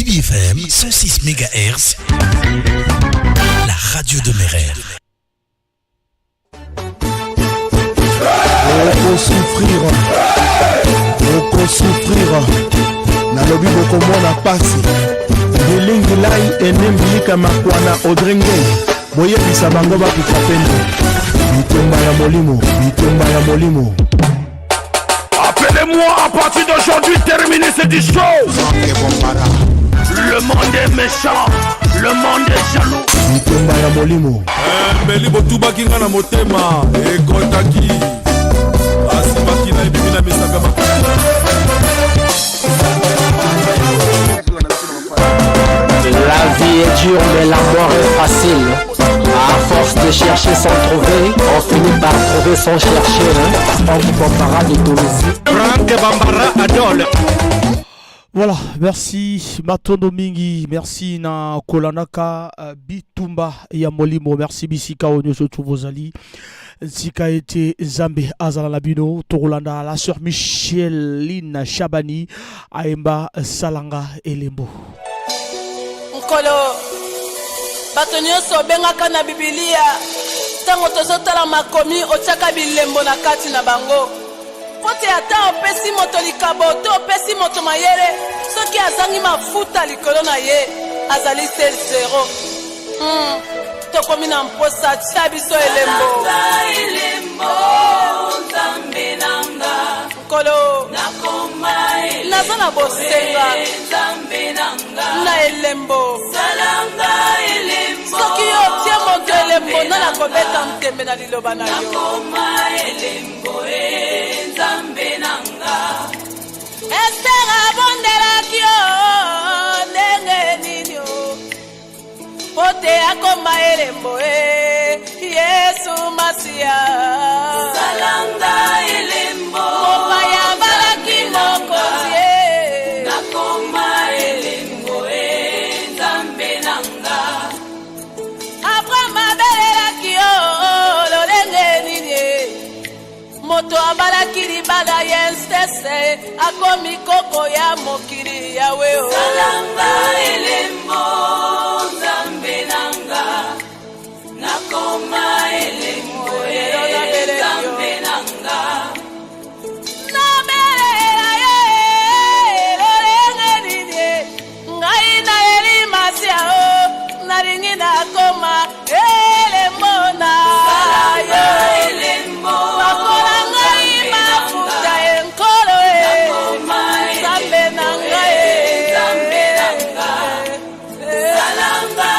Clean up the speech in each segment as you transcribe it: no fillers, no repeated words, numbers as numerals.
Kibi FM 106 MHz, la radio de mes rêves. Souffrir nalobi bokomona pasi bilingi lai enembilika makwana odrenge boyebisa bango bakufa pendo bitumba ya molimo. Appelez-moi à partir d'aujourd'hui, terminer cette show. Le monde est méchant, le monde est jaloux. Bitumba ya molimo mbeli botuba kinga na motema ekotaki asibaki na ebimina misaka makana. La vie est dure mais la mort est facile. À force de chercher sans trouver, on finit par trouver sans chercher. Franck Bambara de Tunisie. Franck Bambara Adol. Voilà, merci Matondo Mingi, merci na Kolanaka Bitumba ya Molimo, merci Bisika Onyoso Tuvozali. Zika ete Zambe Azala Labino, Torolanda, la sœur Micheline Chabani, Aemba Salanga Elembo. Nkolo bato nyonso bengaka na Biblia tango tozotala makomi otiaka bilembo na kati na bango pote ata opesi moto likabo to opesi moto mayele soki azangi mafuta likolo na ye azali se zero. Tokomi na mposa tia biso elembo Nzambe nanga Nkolo naza na bosenga na elembo soki otie moto elembo nala kobeta mtembe na liloba na yo Esther abondelaki yo ndenge nini o pote akoma elembo Yesu Masia salanga elembo mopaya balaki mokonzi nakoma elembo Nzambe nanga Abraham abelelaki yo lolenge nini moto abalaki libala yenstese akomi koko ya mokili yawe salanga elembo Nzambe nanga nakoma elembo Nzambe nanga nabelela ye lolenge nini ngai na elimasi o nalingi nakoma elembo na yo elembo bakola ngai mafuta enkolo Nzambe nanga Nzambe nanga salanga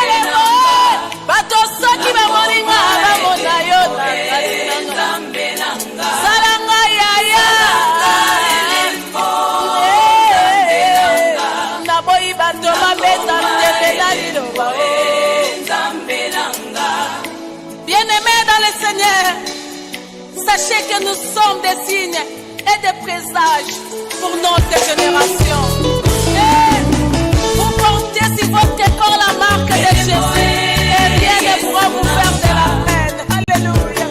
elembo bato soki bamoninga bamona yo Nzambe nanga salanga yaya naboyi bato babeta mtembe na liloba Nzambe nanga. Bien-aimés dans le Seigneur, sachez que nous sommes des signes et des présages pour notre génération. Vous portez sur votre corps la marque de Jésus et rien ne pourra vous faire de la peine. Alléluia.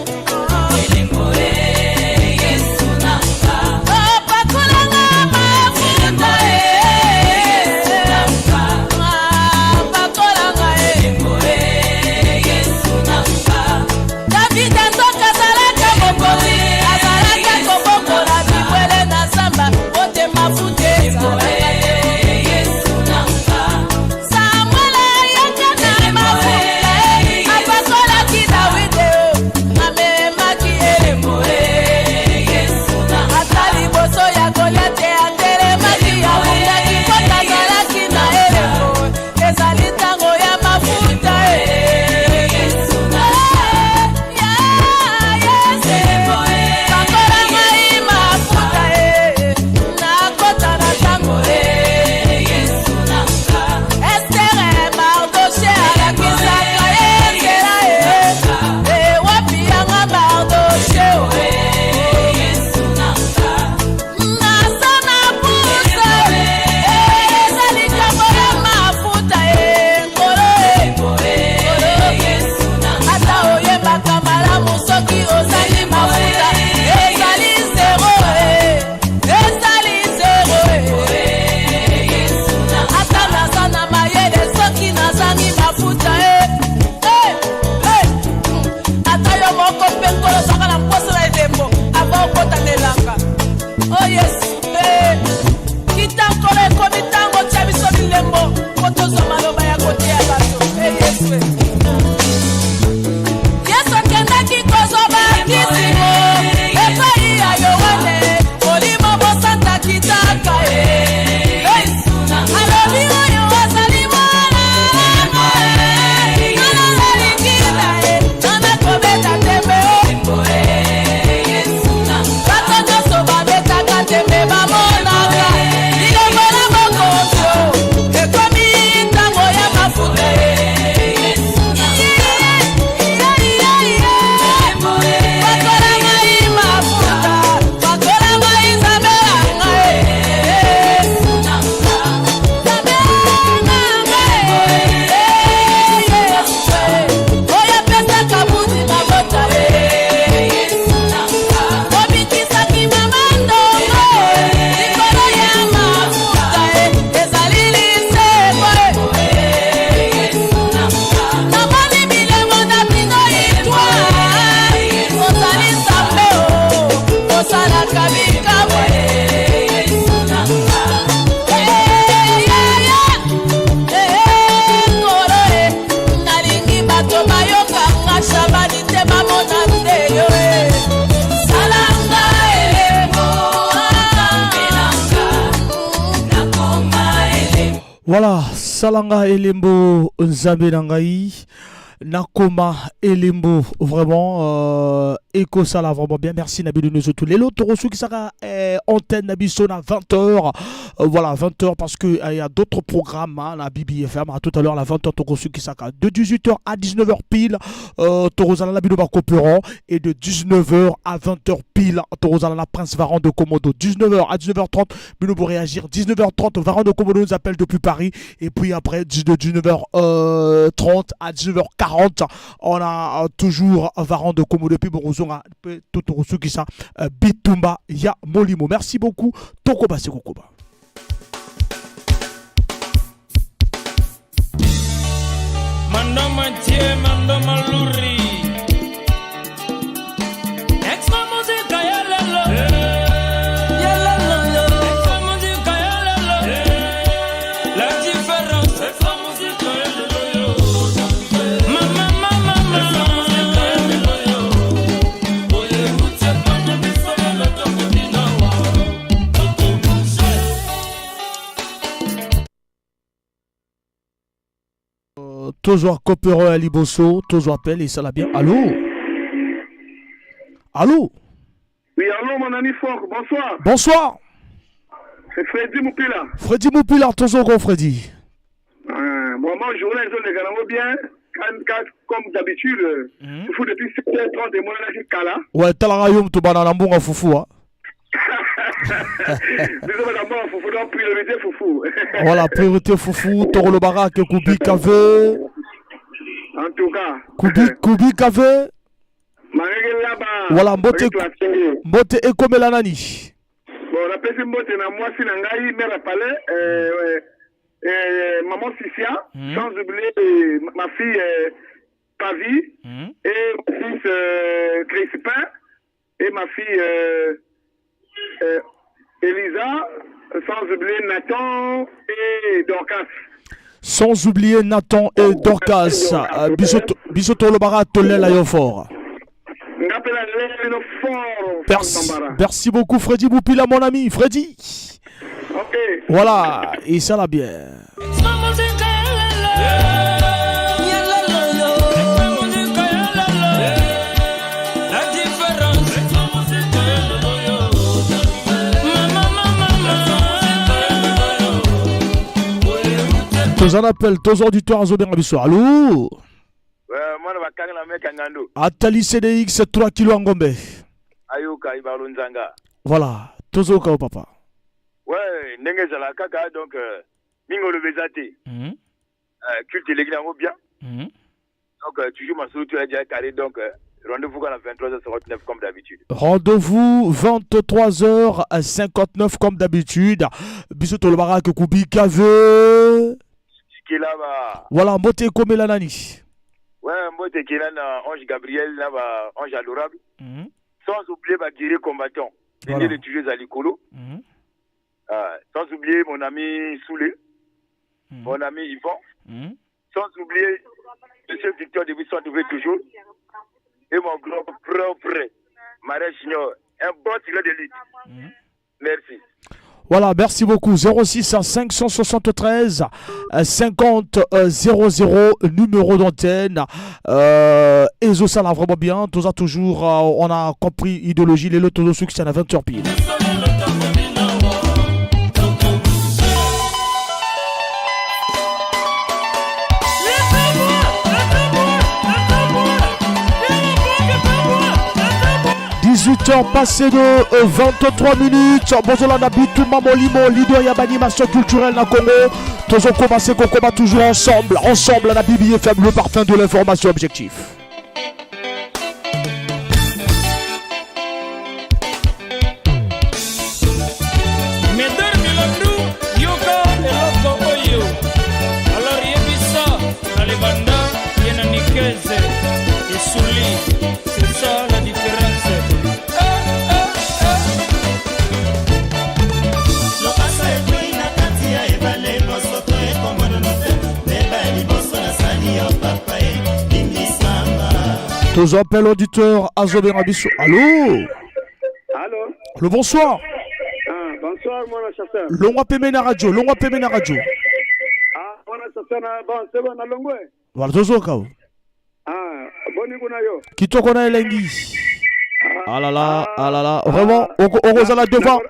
Voilà, Salanga Elembo Nzambe Nangai, Nakoma Elembo, vraiment, Eko Sala, vraiment bien. Merci Nabi de nous tous les lots. Torosu qui sera antenne Nabiso à 20h. Voilà, 20h parce qu'il y a d'autres programmes, hein, la BBFM. À tout à l'heure, la 20h, Torosu qui sera de 18h à 19h pile. Torozala Nabi de Bakoperon. Et de 19h à 20h pile, Torozala Prince Varan de Komodo. 19h à 19h30, Bino pour réagir. 19h30, Varan de Komodo nous appelle depuis Paris. Et puis après, de 19h30 à 19h40, on a toujours Varan de Komodo. Puis Borozonga, Totorosu qui ça, Bitumba, Ya Molimo. Merci beaucoup. Tokoba Sekokoba. Mando Mantie, Mando Maluri. Extra musica, yalala. Yalala. Extra musica, yalala. La différence, extra musica, yalala. Mama, mama, mama. Extra musica, yalala. Oye, mucha pana, bisala, la tokodina, wa. Toujours Copero à Liboso, toujours appelle et ça l'a bien. Allô? Allô? Oui, allô, mon ami Fort, bonsoir. Bonsoir. C'est Freddy Moupila. Freddy Moupila, toujours gros Freddy. Moi, journée, je les gagne bien. Comme d'habitude, il faut depuis 7h30 et moi, là, je suis Kala. Ouais, Talarayum, tu banana mbonga foufou, hein. Désolé, d'abord, Foufou, donc priorité Foufou. Voilà, priorité Foufou, Torolo Barak, Koubi Kave. En tout cas. Koubi Kave. Voilà, Mbote Eko Melanani. Bon, la personne Mbote, moi, si Nangaï, me rappelait, maman Sissia, sans oublier ma fille Pavi, et mon fils Crispin, et ma fille Elisa, sans oublier Nathan et Dorcas. Sans oublier Nathan et Dorcas. Bisoto Lobara Tolela Yofor. Merci beaucoup Freddy Boupila, mon ami. Freddy. Ok. Voilà, et ça l'a bien. Tous en appel, tous auditeurs à Zobé Rabisso. Allô? Moi, je vais faire la mec Ngando. Atali CDX 3 kg en Gombe. Ayuka, Ibarunzanga. Voilà, tous au cas, papa. Ouais, Nenge Zala Kaka, donc, Mingo le Vezati. Culte l'église en bien. Donc, toujours ma solution est déjà carré, donc, rendez-vous à la 23h59 comme d'habitude. Rendez-vous 23h59 comme d'habitude. Bisous tout le barak Koubi Kave. Voilà, Mbote Komelanani. Ouais, Mbote Kelana, Ange Gabriel, là-bas, Ange adorable. Sans oublier Bakiri combattant. Voilà. Les tueurs à l'Icolo. Sans oublier mon ami Soulé. Mon ami Yvon. Sans oublier M. Victor de Buisson trouvé toujours. Et mon grand propre, Marais Chignor. Un bon tireur d'élite. Merci. Voilà, merci beaucoup. 06 573 50 00, numéro d'antenne. Ezo, ça l'a vraiment bien. Tout ça, toujours, on a compris idéologie. Les lotos de succès à 20h pile. H passé de 23 minutes. Bonjour la Bitumba Molimo, leader et animation culturelle dans Congo. Tous on commence qu'on combat toujours ensemble. Ensemble la BBFM, le parfum de l'information objectif. C'est ça la différence. Tous appels auditeurs à Zobé Rabisso. Allô? Allô? Le bonsoir. Bonsoir, mon chasseur. L'on va payer la radio. c'est bon, na longwe. Voilà, tozoka. Boni kuna yo. Kitoko na elengi. Ah là là, vraiment, on là devant.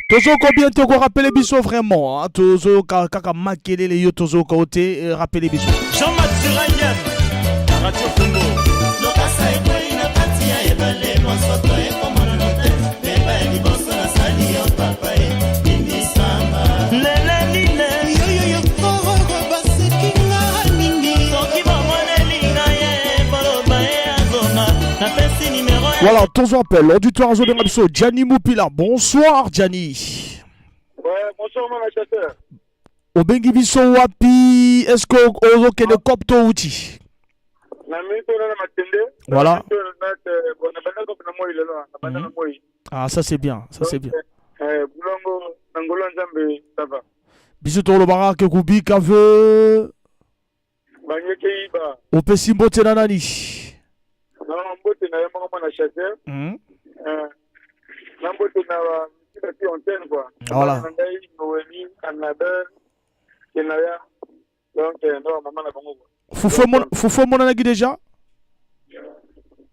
Tozoko bien toko rappeler biso vraiment. Tozo kaka makelele yo tozo côté rappeler biso. Jean-Mathieu Ryan, Radio Congo. Lokasa ekoi na kati ya ebale mosoto ekomona note. Beba liboso na sali yo papa e bindi samba. Lele line yo basekinga mingi. Soki bomone linga ye boloba e azonga. Na pesi numéro. Voilà, tozo appel auditoire zo benga biso Gianni Mupila. Bonsoir Gianni. Ouais, bonsoir mon chasseur. Obengi biso wapi? Est-ce que ozo kene kopto uti? Voilà. Ah, ça c'est bien, ça c'est bien. Biso to lobara ke kubika ve. Opesi mbote na nani? Mbote na yemo kama na chasseur. Na mbote na si antenne quoi. Voilà. Donc non maman na Congo. Foufou mon anagi déjà?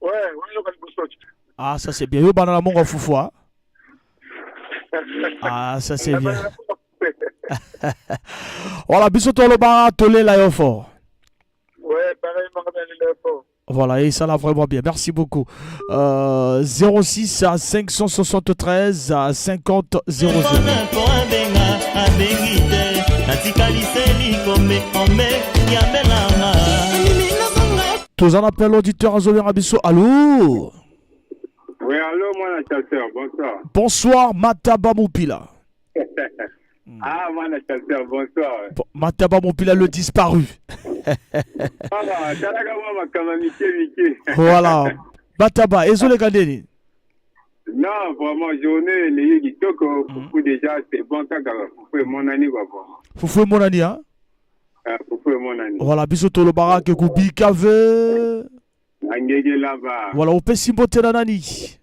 Ouais, on est au Boussoch. Ah, ça c'est bien. Yo banana mongo foufou. Ah, ça c'est bien. Voilà, biso to lobara tolé l'aéroport. Ouais, pareil, on va aller l'aéroport. Voilà, et ça là vraiment bien. Merci beaucoup. 06 à 573 à 50 00. Tous en appel auditeur à Zoé Rabisso. Allô? Oui, allô, moi, la chasseur. Bonsoir. Bonsoir, Mataba Moupila. Ah, moi, la chasseur. Bonsoir. Mataba Moupila, le disparu. Voilà. Mataba, Ezole Kandeni. Non, vraiment, journée, les Yitoko, Foufou déjà, c'est bon, Foufou et mon ami, Foufou et mon ami, hein? Foufou et mon ami. Voilà, bisoto le barak et Koubi Kave. Voilà, on peut s'imboter la nani.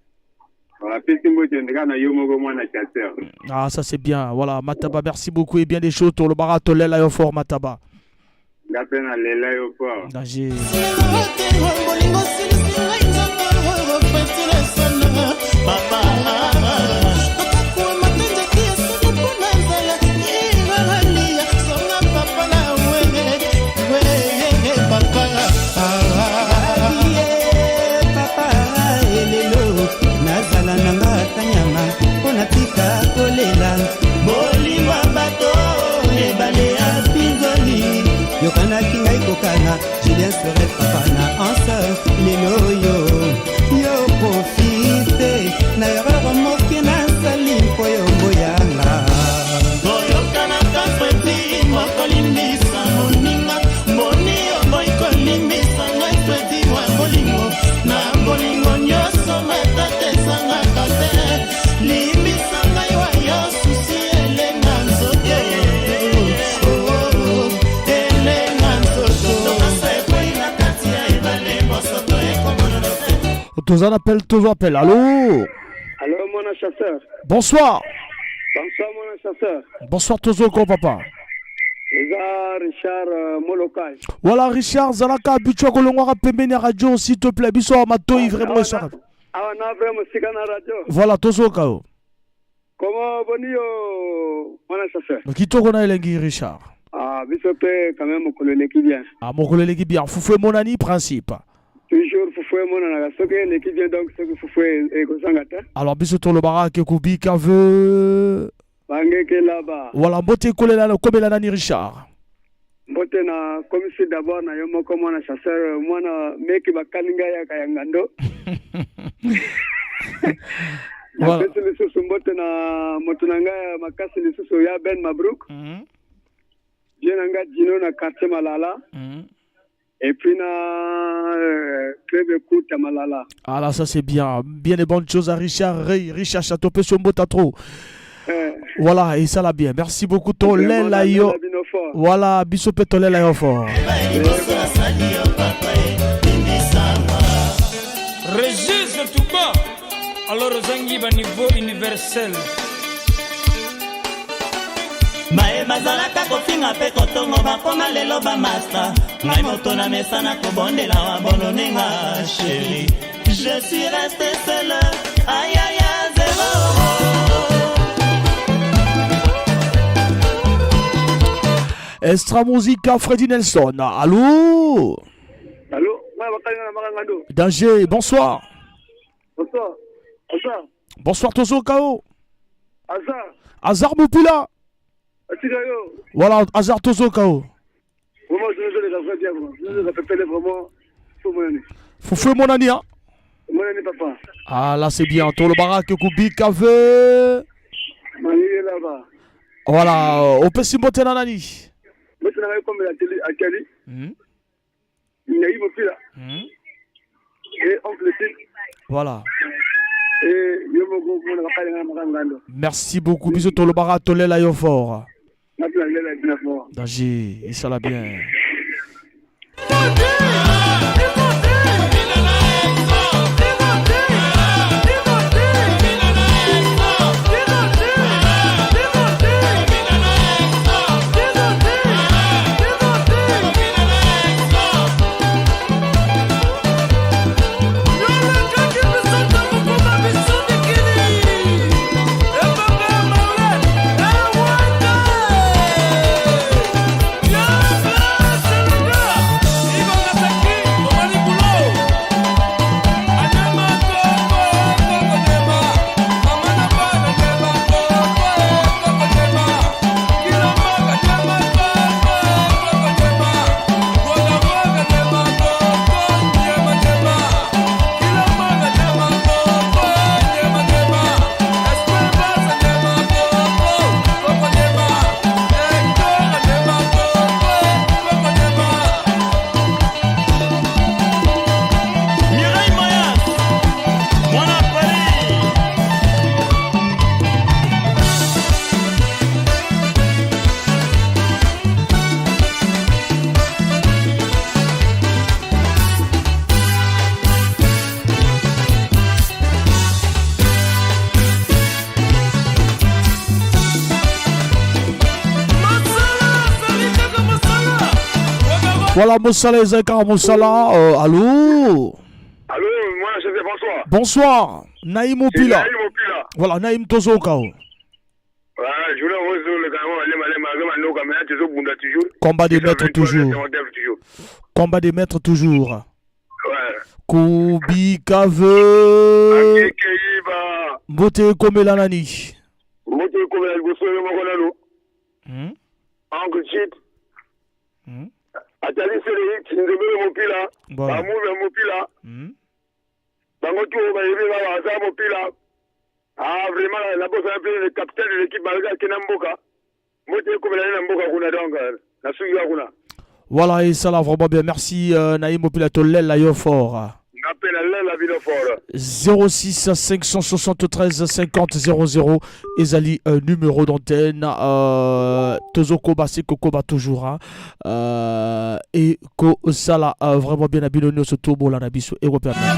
Voilà, peut s'imboter, on a yomogo, moi, la chasseur. Ah, ça c'est bien. Voilà, Mataba, merci beaucoup et bien des choses. Le barak, tolé l'aéroport, Mataba. La peine à l'aéroport. Danger. Yokana kingai kokana Julien serait papa na ansa lelo yo profite na yoro moki na salim po yo boyanga Yokana kasweti mokolimbisa moninga moni yo boy kolimbisa ngai sweti wa bolingo na bolingo nyoso matate sanga kate limbisa ngai wa yo susi elenga nzoto Tous en appel, tous en appel. Allô? Allô, mon chasseur. Bonsoir. Bonsoir, mon chasseur. Bonsoir, Tozoko, papa. Richard Molokai. Voilà, Richard Zalaka, Bicho Kolongwa, Pembene Radio, s'il te plaît. Bicho Amatoi, vraiment, ça. Ah, on a vraiment Sikana Radio. Voilà, Tozoko. Comment bonio, mon chasseur? Qui te connaît, Lengi, Richard? Ah, Bicho, quand même, mon collègue qui vient. Ah, mon collègue qui vient. Foufoué, mon ami, principe. Toujours Foufoué, mon ami. Ce qui vient donc, ce que Foufoué et Gosangata. Alors, Bicho, le barak, Koubi, Kave. Bangeke là-bas. Voilà, Mbote Kolela, comme la nani Richard. Mbote na, comme si d'abord, na yomo comme mon chasseur, moi, na, meki bakalinga ya kayangando. Voilà. Na pesi lisusu mbote na motunanga makasi lisusu ya Ben Mabrouk. Jenanga Dino na quartier Malala. Et puis na club écoute à Malala. Ah là, ça c'est bien. Bien des bonnes choses à Richard. Richard Châteaupé sur Mbota trop. Voilà, et ça l'a bien. Merci beaucoup. Tolé la yo. Voilà, Bissopé Tolé la yo fort. Régis tout bas. Alors Zangi va niveau universel. baye bazalaka kofinga mpe kotongo bakoma lelo bamasta ngai moto na mesa na kobondela wabononenga sheri je suis resté seul ayaya zero. Extra Musica, Freddy Nelson. Allô? Allô? Danger, bonsoir. Bonsoir. Bonsoir. Bonsoir Tozo Kao. Azar. Azar Moupila. Voilà, Azar Tozo Kao. Vraiment, je ne sais vraiment. Foufou mon ami, hein? Mon ami, papa. Ah là, c'est bien. Tout le baraque, Koubi, Cave. Voilà, au Pessi Motenanani. Moi, je n'avais comme la télé à Cali. Il y a eu mon fils là. Et oncle Tic. Voilà. Et merci beaucoup. Bisous, tout le baraque, Tolé la Yofort. Danger, il s'en a bien. Voilà, Moussala et Zaka, Moussala. Allô? Allô, moi, je dis bonsoir. Bonsoir. Naïm Opila. Naïm Opila. Voilà, Naïm Tozo Kao. Je voulais rejoindre le toujours. Combat des maîtres toujours. Combat des maîtres toujours. Ouais. Koubi Kave. Mbote Komelanani. Mbote Komelanani. Uncle Chit. Atali Seri, Tindebele Mopila, Bamouve Mopila, Bangoto Bayebi Waza Mopila. Ah, vraiment, la bosse a appelé le capitaine de l'équipe Malga Kenamboka. Moté comme la Namboka Kuna donc, la Suga Kuna. Voilà, et ça là vraiment bien. Merci Naïm Mopila Tolel la Yofort. 06 573 50 00 Ezali numéro d'antenne Tozoko Bassi Kokoba toujours et Ko Sala vraiment bien habillé ce tour la Nabiso européen. Roga.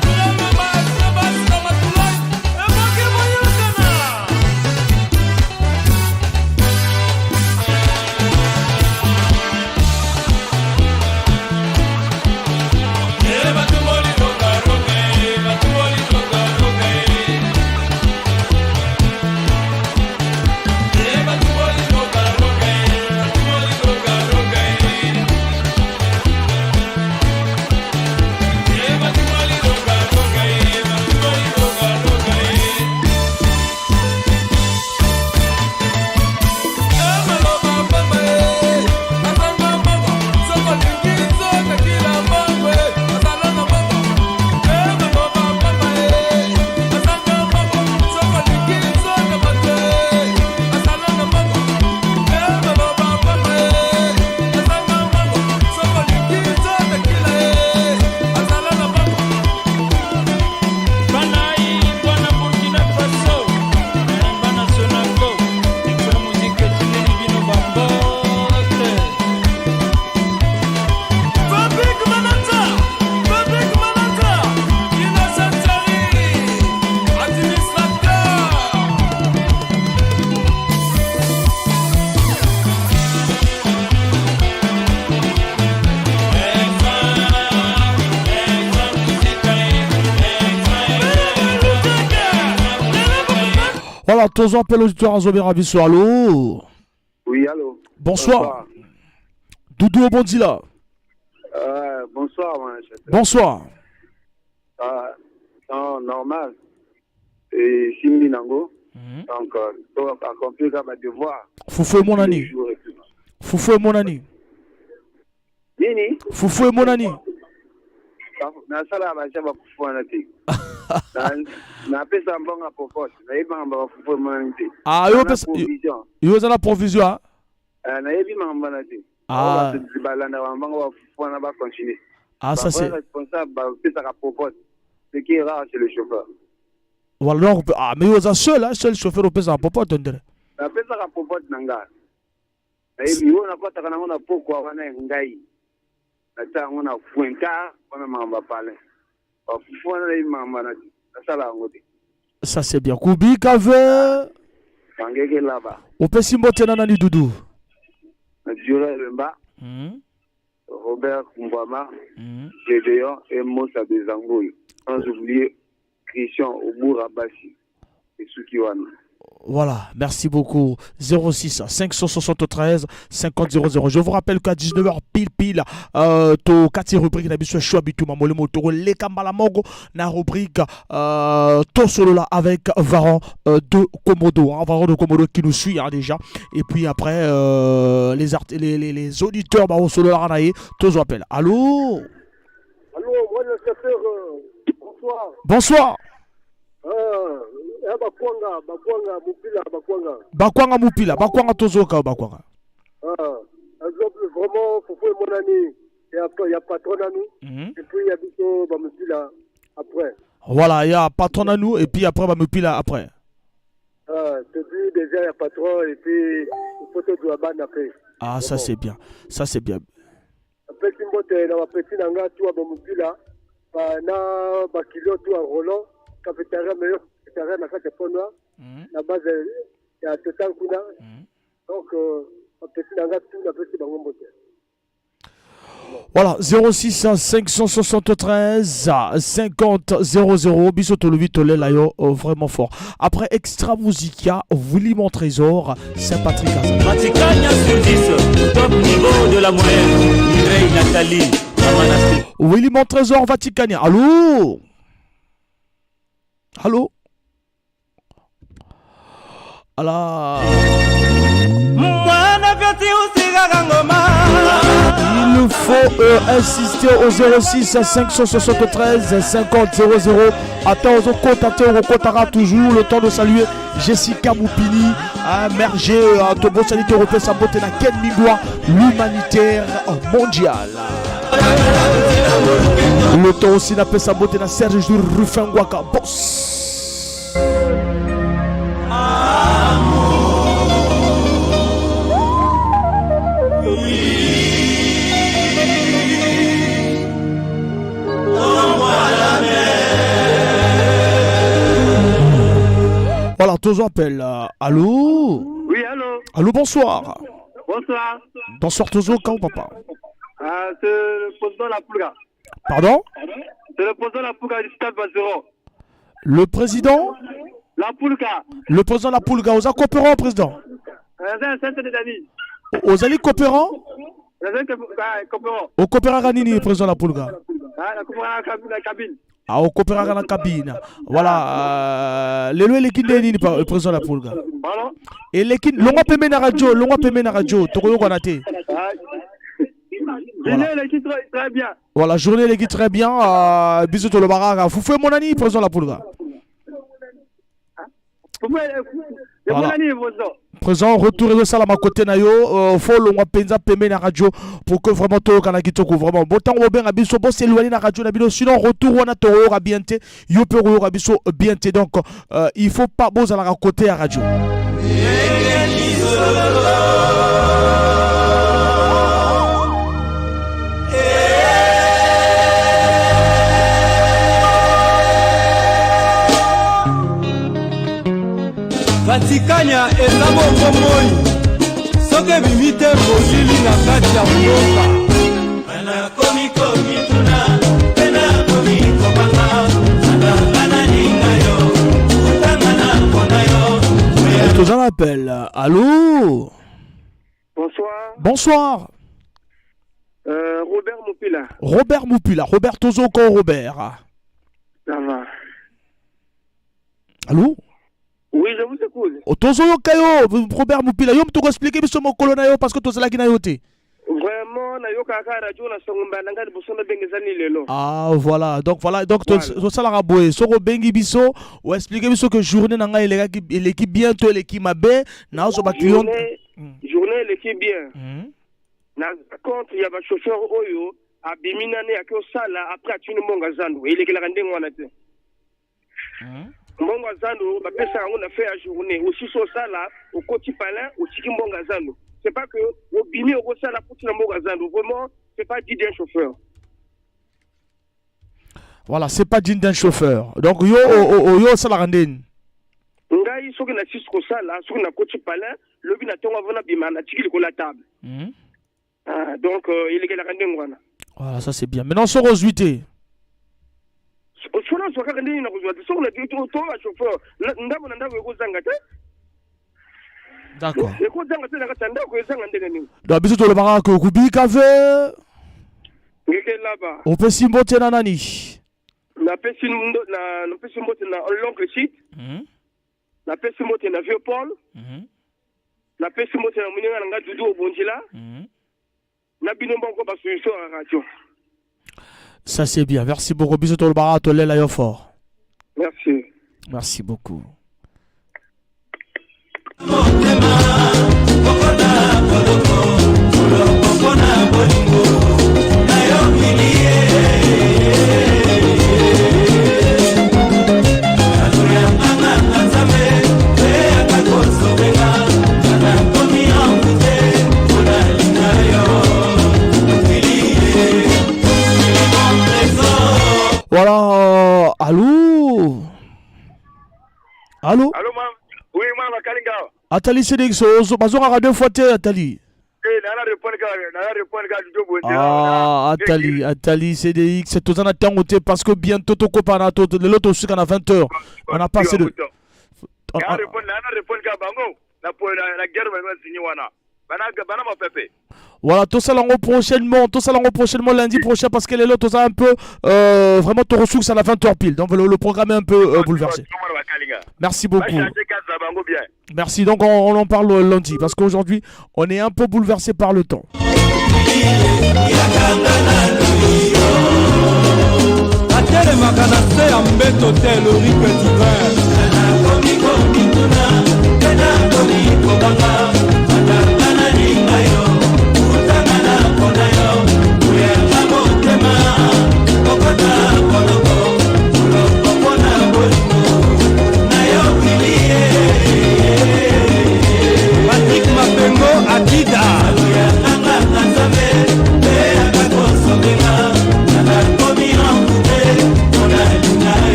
Voilà, tous appels auditeurs à Zobera Bissou. Allô? Oui, allô. Bonsoir. Doudou Obondila. Bonsoir, mon chef. Bonsoir. Non, normal. Et Simbi Nango. Donc, on va accomplir ma devoir. Foufou et mon ami. Foufou et mon ami. Nini? Foufou et mon ami. Na sala ba chaba kufu na ti. Na pesa mbonga popote. Na iba mbonga fufu mon ti. Ah, yo pesa yo za la provision. Na yebi mbonga na ti. Ah. Balanda mbonga wa fufu na ba continuer. Ah, ça c'est responsable ba pesa ka popote. Ce qui est rare chez le chauffeur. Voilà, ah mais yo za seul chauffeur au pesa popote ndere. Na pesa ka popote nanga. Na yebi yo na kota kana na poko wana ngai. Ata ngona fuenka wana mamba pale. Fuena le mamba na sala ngoti. Ça c'est bien. Kubi kave. Kangeke là-bas. Opesi mbote na nani Doudou? Na Jure Lemba. Robert Mbama. Gédéon et Moussa Bezangoui. Sans oublier Christian Oboura Bassi et Sukiwana. Voilà, merci beaucoup. 06 573 50 00. Je vous rappelle qu'à 19h pile, to 4 rubriques d'habitude choix bituma molemo to le kambala mogo na rubrique to solo là avec Varan de Komodo, Varan de Komodo qui nous suit déjà. Et puis après les auditeurs au solo là naïe, tous appellent. Allô? Allô, moi le chauffeur, bonsoir. Bonsoir. Bakwanga tozoka bakwanga. Vraiment, faut mon ami. Et après, il y a patron à nous. Et puis, il y a Bito Bamupila après. Voilà, il y a patron à nous et puis après Bamupila après. Depuis déjà, il y a patron et puis il faut te doit ban après. Ah, ça c'est bien. Ça c'est bien. Après, si on est dans la petite nanga, tu as Bamupila, na bakilo, tu as Roland, cafétéria meilleur. Na kati pona na base ya total kuna donc petit nanga tout na petit bango mbote. Voilà, 06 573 50 00 biso tolobi tolela yo vraiment fort. Après Extra Musica, Willy mon trésor, Saint-Patrick Azan. Vaticania sur 10, top niveau de la moyenne. Mireille Nathalie, Amanasti. Willy mon trésor, Vaticania. Allô? Allô? Alors... Il faut insister au 06 573 50 00. Attends, on comptera toujours le temps de saluer Jessica Moupini, Merger, Tobo Sanité Européen, Saboté na Ken Mingwa, l'humanitaire mondial. Le temps aussi n'a pas saboté na Serge Rufengwaka, boss. Voilà, tous appellent. Allô? Oui, allô? Allô, bonsoir. Bonsoir. Bonsoir, Tozo, quand papa? C'est le président de la Poulga. Pardon? C'est le président de la Poulga du stade Bazero. Le président? La Poulga. Le président de la Poulga, vous êtes coopérant, président? Vous allez coopérant? Au coopérant Ranini, le président de la Poulga. Ah, au coopérant dans la cabine. Voilà. L'équipe de président de la Poulga. Et l'équipe, l'on va payer la radio, Toro Konate. Journée l'équipe très bien. Voilà, journée l'équipe très bien. Bisous tout le baraga. Vous faites mon ami, président de la Poulga. Voilà. Présent, retour de ça à ma côté nayo, faut l'on penza peme na radio pour que vraiment tout kana kitoko vraiment bon temps au bien abiso bon s'éloigner na radio na bino sinon retour on a toro ra bien té yo pero ra biso bien té donc il faut pas beau à la côté à radio. Vaticania eza bongo moi soki bimi te bosili na kati ya mboka Bana komi komi tuna Bena komi kobanga Bana bana ninga yo Utanga na kona yo appel. Allô? Bonsoir. Bonsoir. Robert Moupila. Robert Moupila. Robert Tozoko Robert. Ça va. Allô? Oui, je vous écoute. Tozoko Kayo, Robert Moupila. Yo m'to expliquer biso mo kolona yo parce que tozala ki na yo te. Vraiment, na yo kaka radio na songomba nanga de bosono bengezani lelo. Ah voilà, donc tozala raboye. Soko bengi biso ou expliquer biso que journée nanga l'équipe bien to l'équipe mabe na zo ba client. Journée l'équipe bien. Na contre il y a ba chauffeur oyo abimina ne akyo sala après atuni monga zandu ile kila kande ngwana te. Monga zandu ba pesa ngo na fait à journée aussi so sala au koti palin au tiki monga zandu. C'est pas que au bimi au sala pour na monga zandu vraiment c'est pas dit d'un chauffeur. Voilà, c'est pas digne d'un chauffeur. Donc yo sala randen. Ngai soki na sisko sala soki na koti palin lobi na tonga vona bima na tiki ko la table. Donc il est la randen ngwana. Voilà, ça c'est bien. Maintenant sur Rosuité. Sona soka kandi na kuzwa so na dit to wa chauffeur ndabo na ndabo ko zanga te. D'accord. Ko zanga te na katanda ko zanga ndenge ni. Da biso to le banga ko kubika ve. Ngeke laba. On peut simbote na nani? Na pesi ndo na pesi mbote na l'oncle Chit. Na pesi mbote na vieux Paul. Na pesi mbote na muninga nga Dudu Obonjila. Na binomba ko ba solution à radio. Ça c'est bien. Merci beaucoup. Bisous tout le bar, tout l'air fort. Merci. Merci beaucoup. Voilà, allô? Allô? Allô, mam? Oui, mam, Kalinga. Atali Sédek, bazonga radio fote Atali. Ah, Atali CDX, c'est tout un temps parce que bientôt ton copain de l'autre aussi à 20h. On a passé de. Voilà, tout ça prochainement lundi prochain parce que les lots un peu vraiment ton ressource à la 20h pile. Donc le programme est un peu bouleversé. Merci beaucoup. Merci, donc on en parle lundi parce qu'aujourd'hui on est un peu bouleversé par le temps.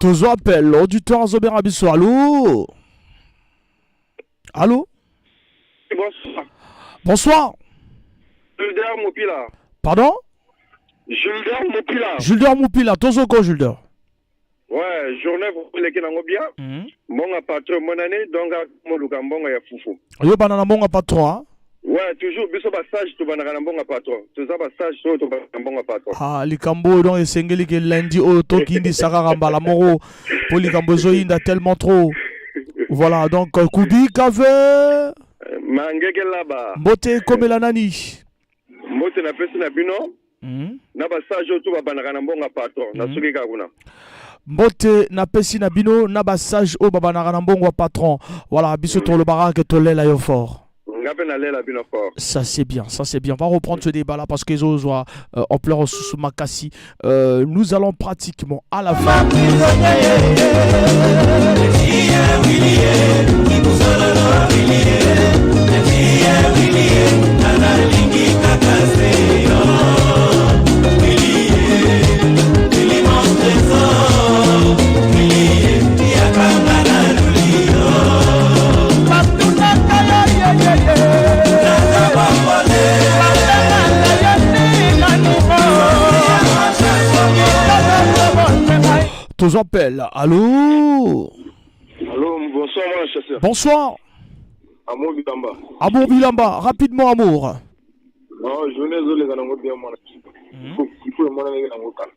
Tozo appelle auditeur Zobera Bisso. Allô? Allô? Bonsoir. Bonsoir. Julder Moupila. Pardon? Julder Moupila. Julder Moupila. Tozo ko Julder? Ouais, journée vous les kinango bien. Monga patron mon année donc mo lukambonga ya fufu. Yo banana monga patron hein? Ouais, toujours biso passage to banana mbonga patron. Toza passage to banana mbonga patron. Ah, likambo donc esengeli ke lundi o to kindi sakara mbala moro. Pour likambo zo inda tellement trop. Voilà, donc Kubi Kave. Mangeke laba. Mbote komela nani? Mbote na pesi na bino. Na passage to banana mbonga patron. Na suki ka kuna. Mbote na pesi na bino na basage o babanaka na mbongo patron. Voilà, biso to le barak to lela yo fort. Ça c'est bien, ça c'est bien. On va reprendre ce débat là parce que les autres en pleure sous Makassi. Nous allons pratiquement à la fin. aux appels. Allô? Allô, bonsoir, mon chasseur. Bonsoir. Amour Bilamba. Amour Bilamba, rapidement Amour. Non, je venais de les annoncer bien, mon il faut mon ami dans mon cas.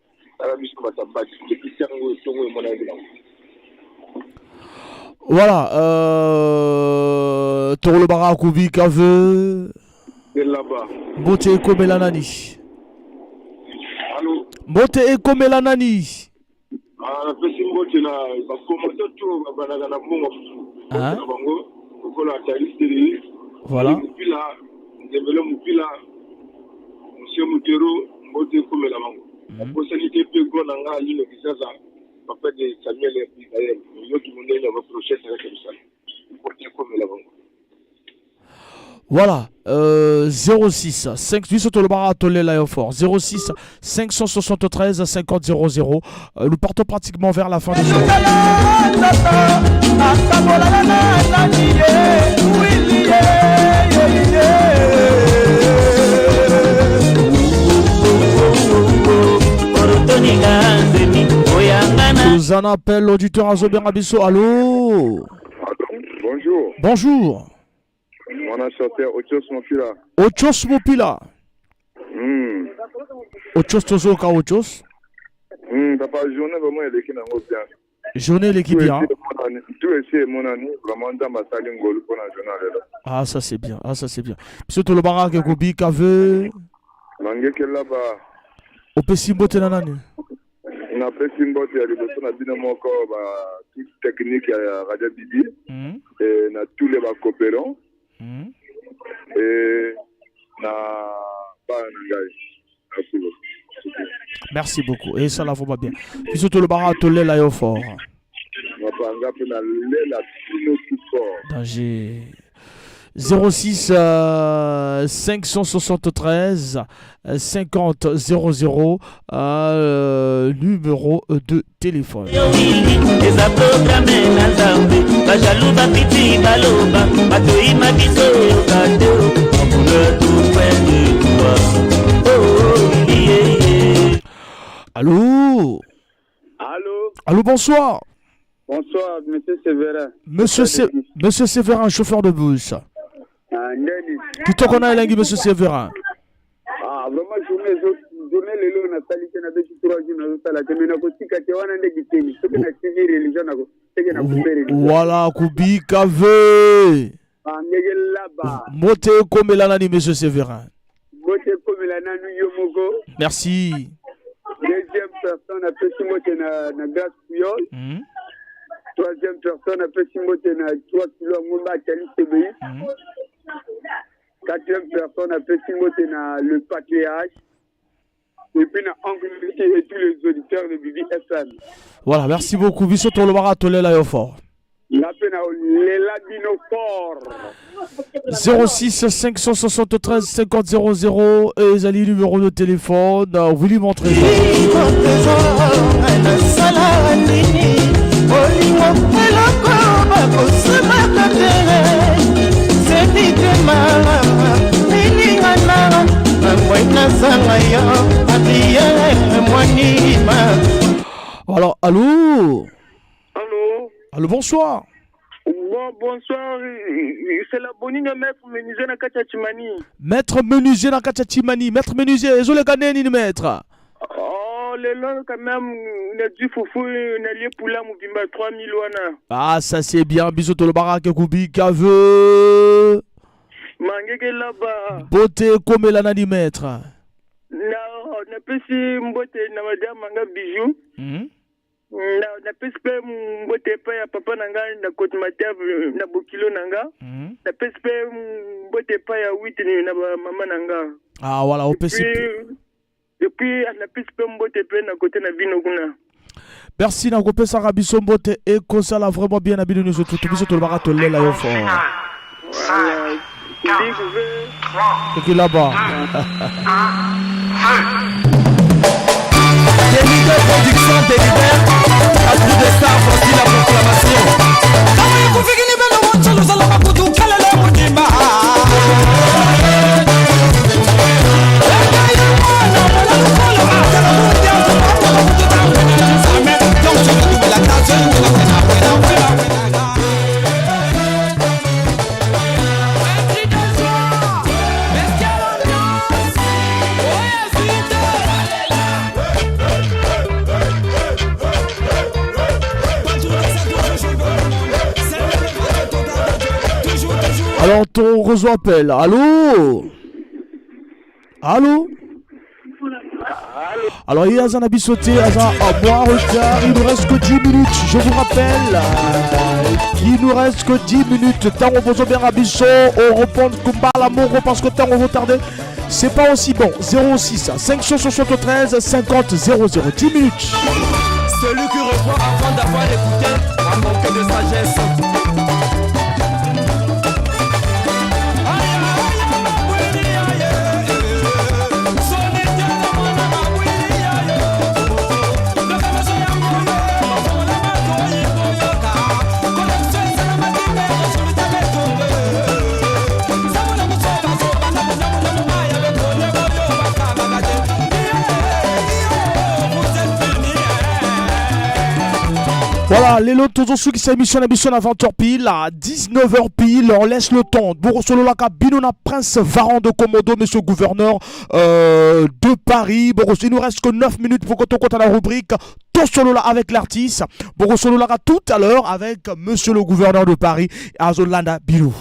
Voilà, Toro le Barakubi Kave. C'est là-bas. Mote Eko Melanani. Allô? Mote Eko Melanani. Ah, pesi mbote na bakomata tout banana na bongo. Hein? Bango, kola taristeri. Voilà. Mupila, ndebele mupila. Monsieur Mutero, mbote Eko Melanani. La possibilité de gona nga lino kisaza. Papa de Samuel et Michael. Yo tout monde est reproché ça comme ça. Mbote Eko Melanani. Voilà, 06 5 8 le bar atolé l'aéroport 06 573 50 00. Nous partons pratiquement vers la fin du jour. Nous en appelle l'auditeur Azoberabiso. Allô? Bonjour. Bonjour. On a sorti Ochos Mopila. Ochos Mopila. Ochos Tozoka Ochos. Papa, journée vraiment l'équipe n'a pas bien. Journée l'équipe bien. Tout est mon ami, vraiment dans ma salle de golf pour la journée. Ah, ça c'est bien. Ah, ça c'est bien. Surtout le barak et Kobi Kave. Mangé que là-bas. Au Pessimbo Tenanani. On a Pessimbo, il y a des personnes à Dynamo encore, toute technique à Radio Bibi. Et on a tous les coopérants. Et na merci beaucoup. Et ça la va bien. Puis surtout le barat tolé l'aéroport. Danger. 06 573 50 00 numéro de téléphone. Allô? Allô? Allô, bonsoir. Bonsoir, monsieur Séverin. Monsieur Séverin, chauffeur de bus. Tu te connais, monsieur Séverin? Ah, vraiment, journée les lots, on a sali, on a fait 3 jours, on a fait la voilà, Kubi Kave. Mote comme l'anani, monsieur Séverin. Mote comme l'anani, Yomoko. Merci. Deuxième personne, a fait Simote na Grasse Puyol. Troisième personne, a fait Simote na 3 kilos, Moumba Kali CBI. Quatrième personne, a fait Simote na le patriarche. Et puis, on a Oncle et tous les auditeurs de Bibi FM. Voilà, merci beaucoup. Bissot le baratolé l'aéroport. La peine à l'Eladino fort. 06 573 50 00 et Zali numéro de téléphone. Vous lui montrez ça. Alors, allô? Allô? Allô, bonsoir. Bon, bonsoir. C'est la bonne maître menuisier na Kachachimani. Maître menuisier na Kachachimani. Maître menuisier, ils ont les gagné ni maître. Oh, les lois quand même, on a du foufou, on a lié pour la mouvimba 3000 wana. Ah, ça c'est bien. Bisous tout le barak Kubi Kave. Mangeke là-bas. Beauté comme l'anani maître. Non, on a pas si mbote na madame manga bijou. Na pespe mbote pa ya papa nanga na côte matave na bokilo nanga. Na pespe mbote pa ya 8 ni na maman nanga. Ah voilà, au pespe. Et puis na pespe mbote pa na côté na bino kuna. Merci na kopé Sarabiso mbote et ça l'a vraiment bien habillé nous tout biso to le barato le la yo fort. 5 4 3 qui là-bas. Délit de production délibère, à plus de ça, voici la proclamation. Alors, ton réseau appelle. Allô? Allô? Alors, il y a un habit sauté, un mois retard. Il nous reste que 10 minutes. Je vous rappelle, il nous reste que 10 minutes. Tant on vous bien abisso, on répond combat l'amour parce que tant on vous tarder, c'est pas aussi bon. 06 573 50 00. 10 minutes. Celui qui reprend avant d'avoir écouté a manqué de sagesse. Voilà, les lots tous ceux qui s'émission à 20h pile, à 19h pile, on laisse le temps. Borosolo la cabine, on a Prince Varan de Komodo, monsieur le gouverneur de Paris. Borosolo, il nous reste que 9 minutes pour que tu comptes à la rubrique Tosolo là avec l'artiste. Borosolo là tout à l'heure avec monsieur le gouverneur de Paris, Azolanda Bilou.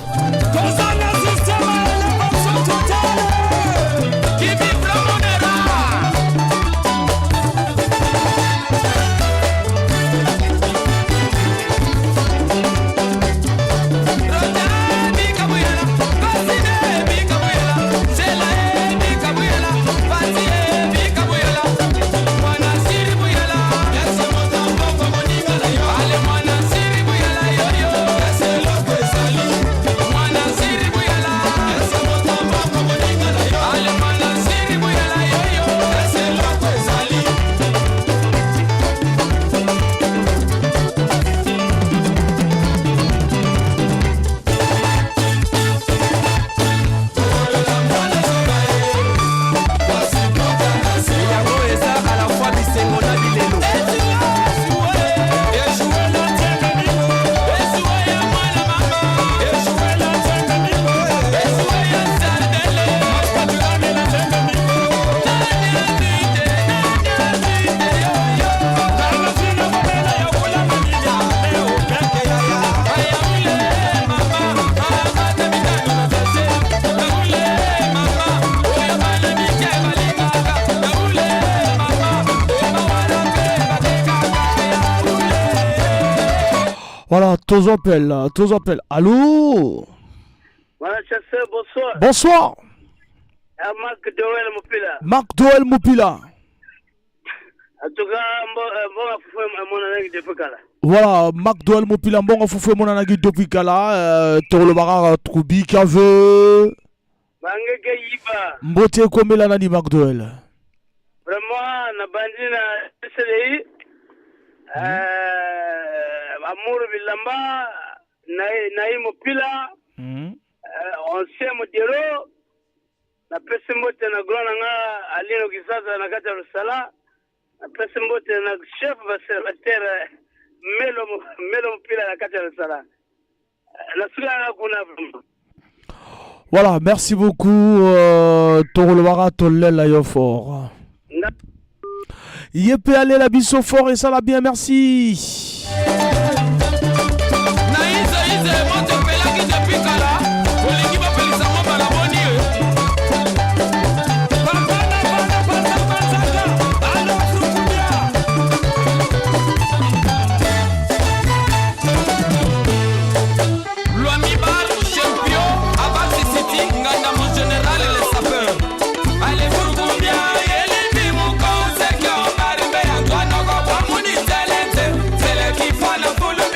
Voilà, tous appels. Allô? Voilà, chasseur, bonsoir. Bonsoir. Marc Doel Moupila. Marc Doel Moupila. En tout cas, bon, mon ami depuis Kala. Voilà, Marc Doel Moupila, bon, il faut faire mon ami depuis Kala. Toro le barar Troubi Kave. Mangeke Yiba. Mbote Komela Nani Marc Doel. Vraiment, na bandina SLI. Amour Bilamba, Naïm Pila, ancien modéro, la Pessimbote na Gronanga, Alino Gizaza na Gata Sala, la Pessimbote na chef observateur Melo Pila na Gata Sala. La Sula Kuna. Voilà, merci beaucoup, Torolwara Tolela Yofor. Yepé aller la biso fort et ça l'a bien, merci. Full of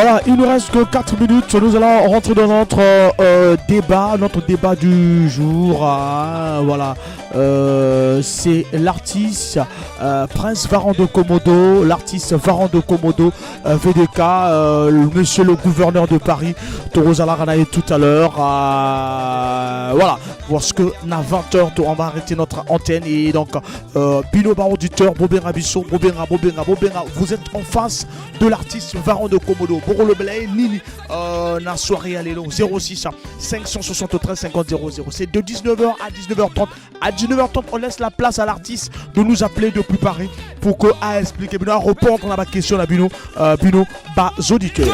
Voilà, il nous reste que 4 minutes. Nous allons rentrer dans notre débat du jour. Voilà, c'est l'artiste Prince Varan de Komodo, l'artiste Varan de Komodo, VDK, monsieur le gouverneur de Paris, Torozala Ranae tout à l'heure. Voilà, parce que à 20h, on va arrêter notre antenne et donc Bino Bar auditeur, Bobera Bisso, Bobera, vous êtes en face de l'artiste Varan de Komodo. Pour le blé, Nini, la soirée à l'élo 06 573 50 00. C'est de 19h à 19h30. À 19h30, on laisse la place à l'artiste de nous appeler depuis Paris pour que à expliquer, à répondre à ma question à Bino, bas auditeur.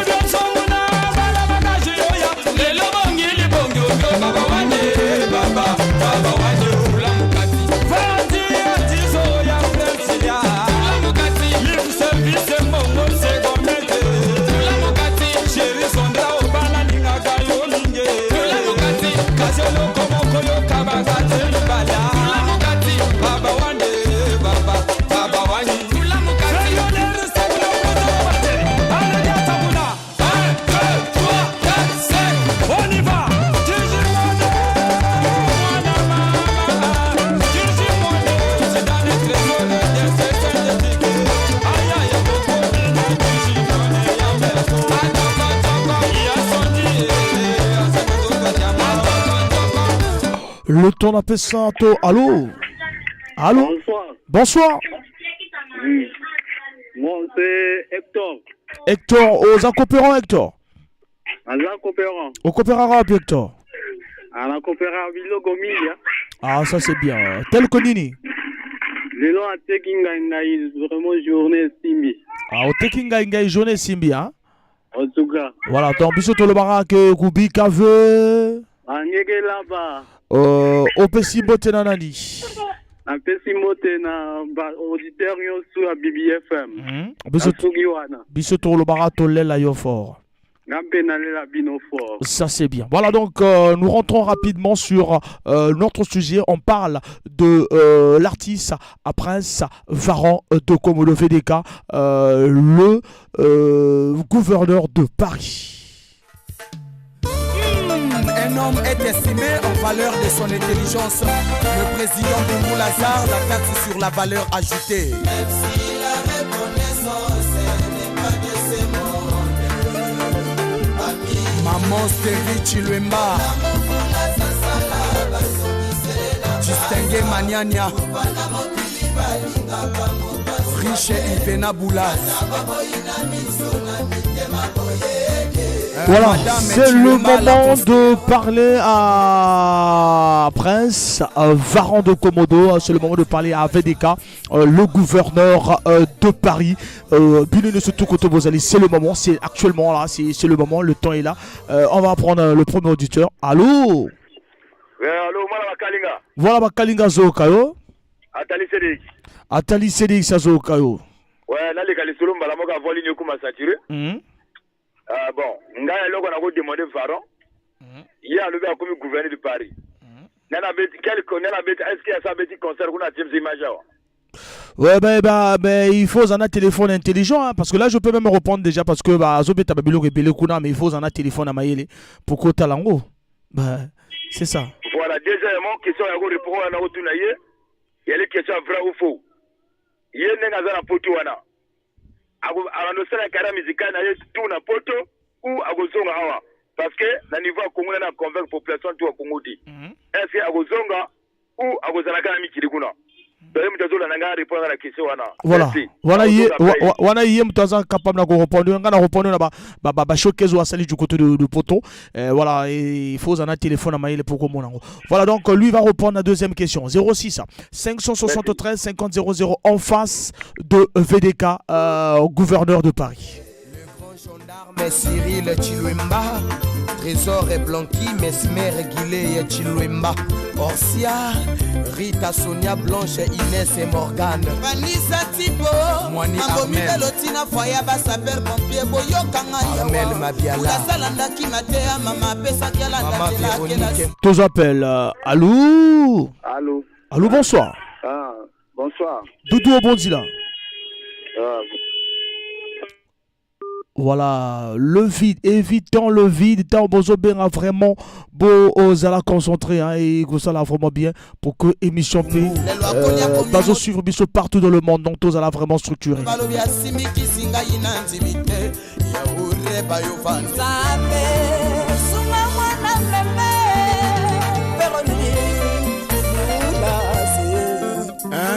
Le temps d'appel Santo. Allô? Allô? Bonsoir. Oui. Moi, c'est Hector. Hector, aux coopérants, Hector. À la coopérant. Au coopérant arabe, Hector. À la coopérant, Vilo Gomilia. Ah, ça c'est bien. Tel que Nini. Le long à Tekinga, vraiment journée Simbi. Ah, au Tekinga, journée Simbi, hein? En tout cas. Voilà, donc, bisous tout le barak, Goubi Kave. Angege là-bas. Au Pessi Botenanani. Un Pessi Botena, auditeur sur la BBFM. Bisous tout le barak, Tolela Yofor. Ça c'est bien. Voilà donc nous rentrons rapidement sur notre sujet. On parle de l'artiste à Prince Varan de Komodo VDK, le gouverneur de Paris. Un homme est estimé en valeur de son intelligence. Le président de Moulazar la taxe sur la valeur ajoutée. Même si la reconnaissance n'est pas de ce monde. Maman Stéri Chiluemba, Distingué Maniania, Riche Ivena Boulas. Voilà, c'est le moment de parler à Prince Varan de Komodo. C'est le moment de parler à VDK, le gouverneur de Paris. C'est le moment, c'est actuellement là, c'est le moment, le temps est là. On va prendre le premier auditeur. Allô? Oui, allô, voilà ma Kalinga. Voilà ma Kalinga Zokayo. Atali Sedik. Atali Sedik Zokayo. Ouais, là les Kalisolo Mbalamoka voient l'igno comme saturé. Bon, ngai loko na ko demander Varan. Il y a le gars comme gouverneur de Paris. Nana beti est-ce qu'il y a ça petit concert qu'on a James Imaja? Ouais, ben, il faut un téléphone intelligent, hein, parce que là je peux même répondre déjà parce que Zobeta Babilo rebelle kuna, mais il faut un téléphone à Maïle pour que talango. Ben, c'est ça. Voilà, deuxièmement, question à répondre à Naotunaye. Il y a les questions vraies ou faux. Il y a des gens qui potuana. Anosala kara musical na tout na poto ou agozonga hawa parce que na niveau Congo na convaincre population tout Congo dit est-ce que agozonga ou agozala kara mikili kuna donc mtazola nanga répondre à la question wana voilà wana yé mtaza capable na répondre ngana répondre na ba showcase wa sali du côté de poto voilà il faut un téléphone à mailler pour que mon voilà donc lui va répondre à la deuxième question 06 573 50 00 en face de VDK gouverneur de Paris. Mais Cyril Chiluemba, Trésor et Blanqui, Mesmer Guillet et Chiluemba, Orsia, Rita, Sonia, Blanche, Inès et Morgane, Vanessa Tipo, Moani Armel, Lotina Foyaba, Saber Pompier, Boyo Kangaya, Armel Mabiala, la Salanda qui matea, Mama Pesa Kialanda, Véronique. Tous appels, allô? Allô? Allô, bonsoir. Ah, bonsoir. Doudou Bondila. Voilà, le vide, évitons le vide, tant besoin bien vraiment beau aux à la concentrer et que ça là vraiment bien pour que émission P pas suivre biso partout dans le monde donc tous à la vraiment structuré.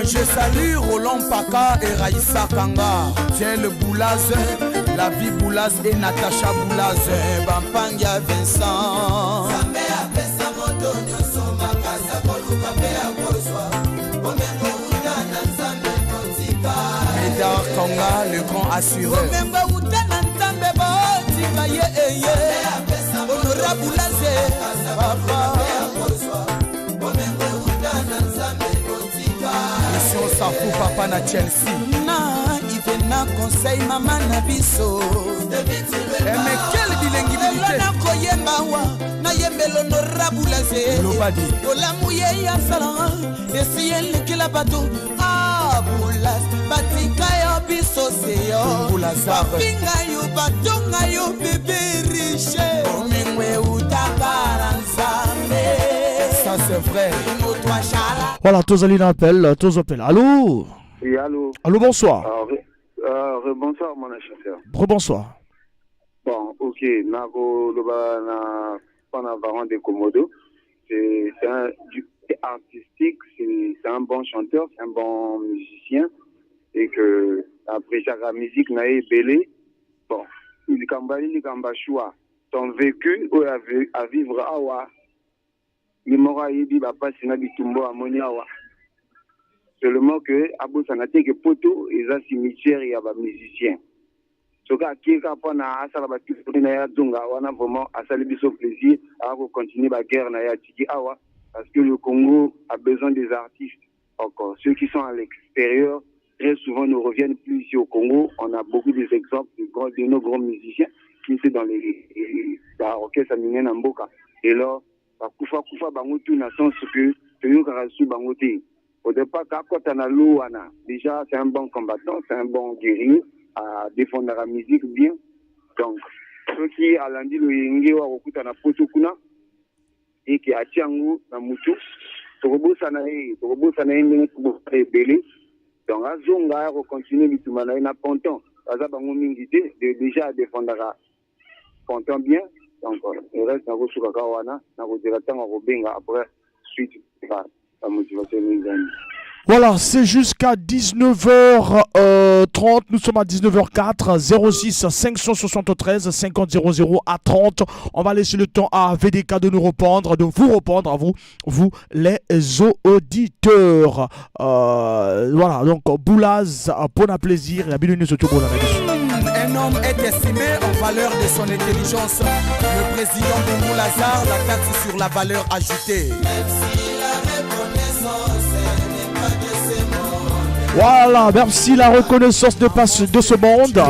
Je salue Roland Paka et Raïssa Kanga, Thiel Boulaz, la vie Boulaz et Natacha Boulaz, Bampangia Vincent. Médard Kanga, le grand assureur. S'en fout papa na Chelsea na ivena conseil mama na biso mais quel bilinguité na koyemba wa na yembelo honorable ze lobadi olamu ye ya sala esiel kila bato abulas batika yo biso seyo pinga yo batonga yo bébé riche omengwe utabaranzame ça c'est vrai toi chala. Voilà, tous les appels, tous appels. Allô? Oui, allô. Allô, bonsoir. Bonsoir, mon chanteur. Rebonsoir. Bon, ok. Nako loba na Panavaran de Komodo. C'est un artistique, c'est un bon chanteur, c'est un bon musicien. Et que après chaque musique n'a belé. Bon, il kamba choix. Ton vécu ou à vivre awa. Mora yebi bapa sina bitumbo amoniawa seulement que abo sanate que poto eza cimetière ya ba musicien soka kika pona asala ba na ya dunga wana vraiment asali biso plaisir à continuer la guerre na ya tiki awa parce que le Congo a besoin des artistes encore ceux qui sont à l'extérieur très souvent ne reviennent plus ici au Congo. On a beaucoup d'exemples de nos grands musiciens qui étaient dans les orchestres américains en Mboka et là kufa bangotu na sens que tu karasu bangote au départ quand on a l'eau déjà c'est un bon combattant, c'est un bon guerrier à défendre la musique bien. Donc ceux qui à lundi le yenge wa okuta na poto kuna et qui a tiango na mutu tobosa na ndenge ko belé donc azonga ko continuer bituma na ponton aza bango mingi déjà défendre la ponton bien. Donc, il reste dans vos soukawana, dans vos directeurs, en Robinga, après, suite, la motivation des amis. Voilà, c'est jusqu'à 19h30, nous sommes à 19h04, 06 573 50 00 à 30. On va laisser le temps à VDK de nous répondre, de vous répondre à vous les auditeurs. Voilà, donc Boulaz, pour un plaisir, la bienvenue sur tout le monde. Un homme est estimé en valeur de son intelligence. Le président de Moulazar, la taxe sur la valeur ajoutée. Même si la reconnaissance n'est pas de ce monde. Voilà, merci la reconnaissance de ce monde.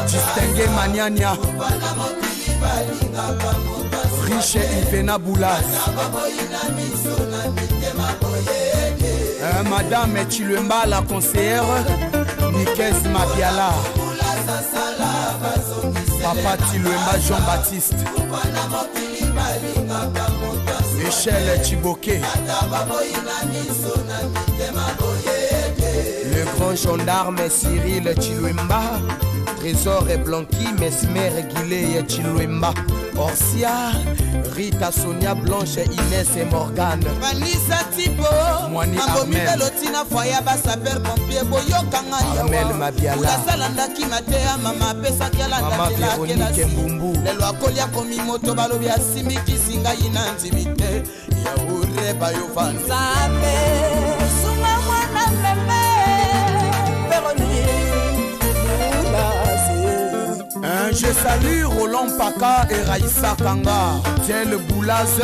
Distingué Maniania. Riche Ivena Boulaz. Madame Chiluemba, la conseillère, Nikes Mabiala, Papa Chiluemba Jean-Baptiste, Michel Chiboké, le grand gendarme Cyril Chiluemba, Trésor et Blanqui, Mesmer Guilé et Chiluemba, Orsia, Rita, Sonia, Blanche, Inès et Morgane. Vanessa Tipo, Moani Armel, Armel Mabiala, Mama Véronique Mbumbu, je salue Roland Paka et Raïssa Kanga, Thiel Boulaz,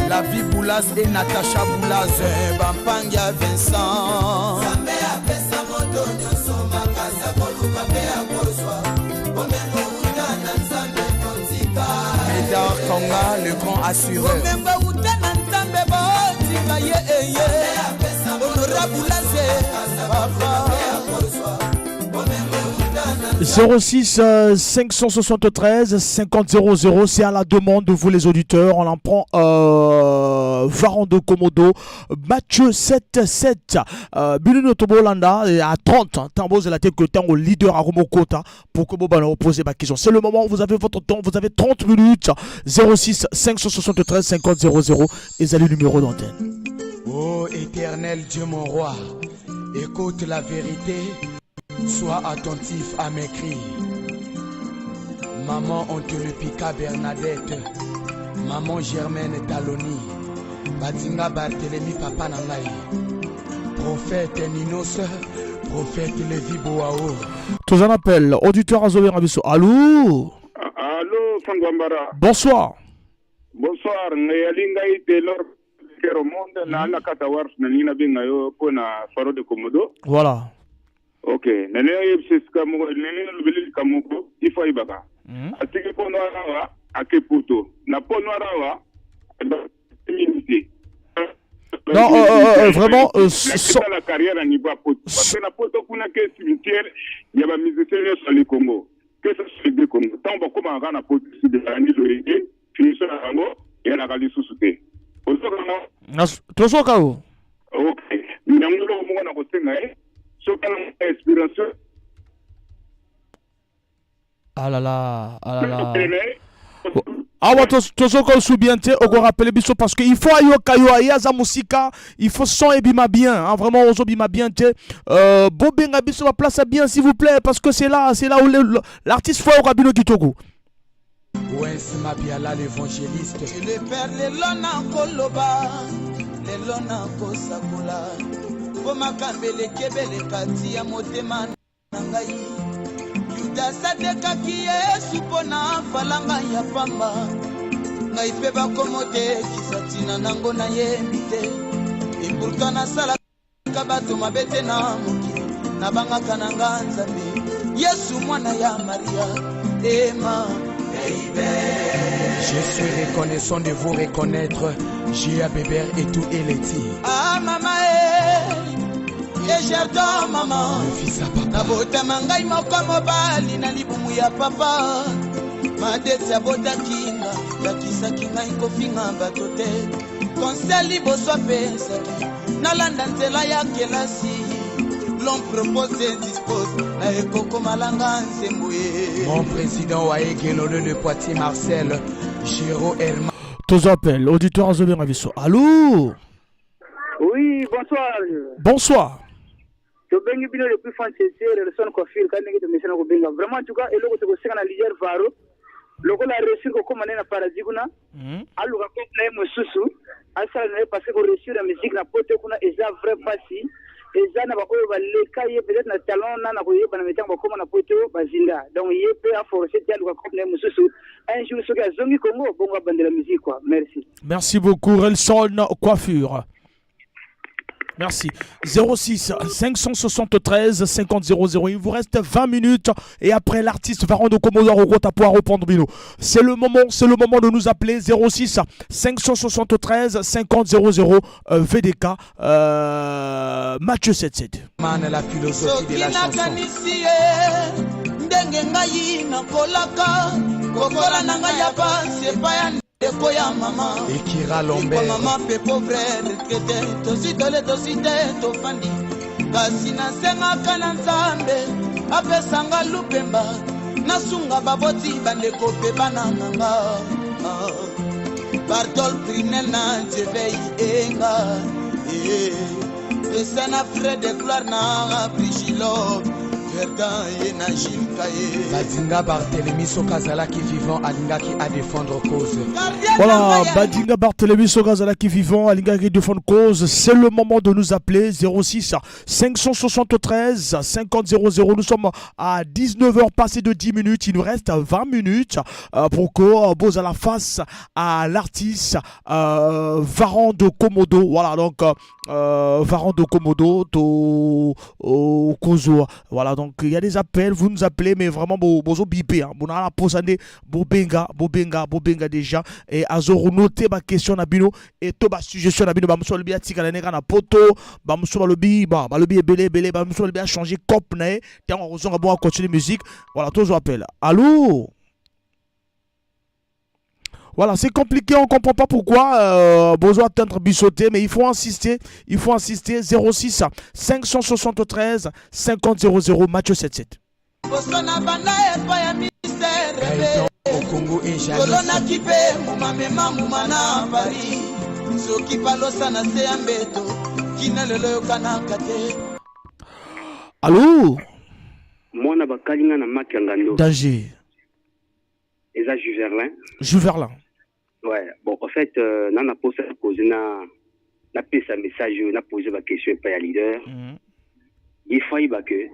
la vie Boulaz et Natacha Boulaz, Bampangia Vincent. Médard Kanga, le grand assureur. 06 573 50 00, c'est à la demande de vous les auditeurs. On en prend Varan de Komodo, Mathieu 7-7, Biluno Tobolanda à 30, Tamboz et la tête que temps au leader à Romokota pour que vous poser ma question. C'est le moment où vous avez votre temps, vous avez 30 minutes. 06 573 50 00 et c'est le numéro d'antenne. Ô éternel Dieu mon roi, écoute la vérité, sois attentif à mes cris. Maman Ontelupika Bernadette, maman Germaine Taloni, Batinga Barthélemy Papa Nangaï, prophète Ninos, prophète Lévi Boao. Tous en appel, auditeur Azové Rabiso. Allô? Allô, Fangwambara. Bonsoir. Bonsoir, Nayalinga Taylor. Au monde, na la katawar na nina binga yo pona faro de Komodo. Voilà. Ok. Nene yebsiska mo nene lubili kamuko ifo ibaka. Atike pono arawa akeputo. Na pono arawa minute. Non, vraiment la carrière à niveau poto. Parce que na poto kuna ke cimetière, il y a ba musicien sur le Congo. Que ça se fait Congo. Tant ba koma ngana poto si de la ni loyé, finissons la Congo et la gali sous-souté. Tosoka o. Okay. Nyangolo mo na kosenga soka na inspiration. Ah là là. Ah ouais, tosoka subiente au rappeler biso parce que il faut ayo ayaza musika, il faut son et bima bien, hein, vraiment ozo bima bien te bobenga biso va place bien s'il vous plaît parce que c'est là où l'artiste faut rabino kitoko. Wens Mabiala l'évangéliste. Et le père Lelona Koloba, Lelona Kosakula, Bomakambele Kebele Katia Motema Nangai, Yuda Sadeka Kie Supona Falanga ya Pamba, Naipeba Komote Kisatina Nango na Yemite, et pourtant na Sala Kabato Mabete na Muki, Nabanga Kananga Nzambi, Yesu Mwana ya Maria, Emma. Je suis reconnaissant de vous reconnaître, Gia Bébert et tout Eleti. Ah maman et j'adore maman. Le fils à papa. Nabota mangai moko mobali na libumu ya papa. Madete ya bota kinga, ya kisa kinga ikofinga batote. Konseli boswa pesa ki, nalanda nzela ya kelasi. L'homme propose et dispose. Mon président Waegelo de Poitiers Marcel Giro Herman. Tous appels, auditeur Azobé Raviso. Allô? Oui, bonsoir. Bonsoir. Je bengi bino le plus fan c'est le son coiffure quand ngi de messana ko benga. Vraiment en tout cas eloko to sengana lier varo. Loko la réussir ko komane na paradis kuna. Alu ka ko play mo susu. Asa na parce que réussir la musique na pote kuna eza vrai passi. Ezana ba oyo baleka ye peut-être na talon na ko yeba na metango koma na poto bazinda donc ye peut a forcer tel ko comme mususu un jour ce gars zongi Congo bonga bande la musique quoi. Merci beaucoup Relson Coiffure. Merci. 06 573 50 00. Il vous reste 20 minutes et après l'artiste Varan de Komodo à pouvoir répondre Bino. C'est le moment de nous appeler 06 573 50 00 VDK Mathieu 77. La philosophie de la chanson. Ekoya mama Ekira Lombe mama pe pauvre retraité tositole tosite tofandi kasi nasenga kana nzambe apesanga lupemba nasunga baboti bandeko pe bananga Bartol Prinel na Jevei enga Esana frère de gloire na Brigilo Badinga Barthélemy Sokazala qui vivant Alinga qui a défendre cause. Voilà, Badinga Barthélemy Sokazala qui vivant Alinga qui défendre cause. C'est le moment de nous appeler 06 573 50 00. Nous sommes à 19h passé de 10 minutes. Il nous reste 20 minutes pour que Boz à la face à l'artiste Varan de Komodo. Voilà donc Varan de Komodo to Kozo. Voilà donc Donc il y a des appels, vous nous appelez, mais vraiment bozo bipé. Vous n'avez pas posé bobenga déjà. Et azoro noter ma question na bino et to ba suggestion na bino ba muso lobi atika na neka na poto ba muso lobi belé ba muso lobi a changer cop na e tant on va bon continuer musique. Voilà, toujours appel. Allô. Voilà, c'est compliqué, on ne comprend pas pourquoi besoin d'atteindre bissoté, mais il faut insister 06 573 50 00 Mathieu 77. Allô? Mwana bakalinga na makangando. Danger. Eza Juverlin. Juverlin. Ouais, bon, en fait, on a posé un message, on a posé la question par le leader. Il faut que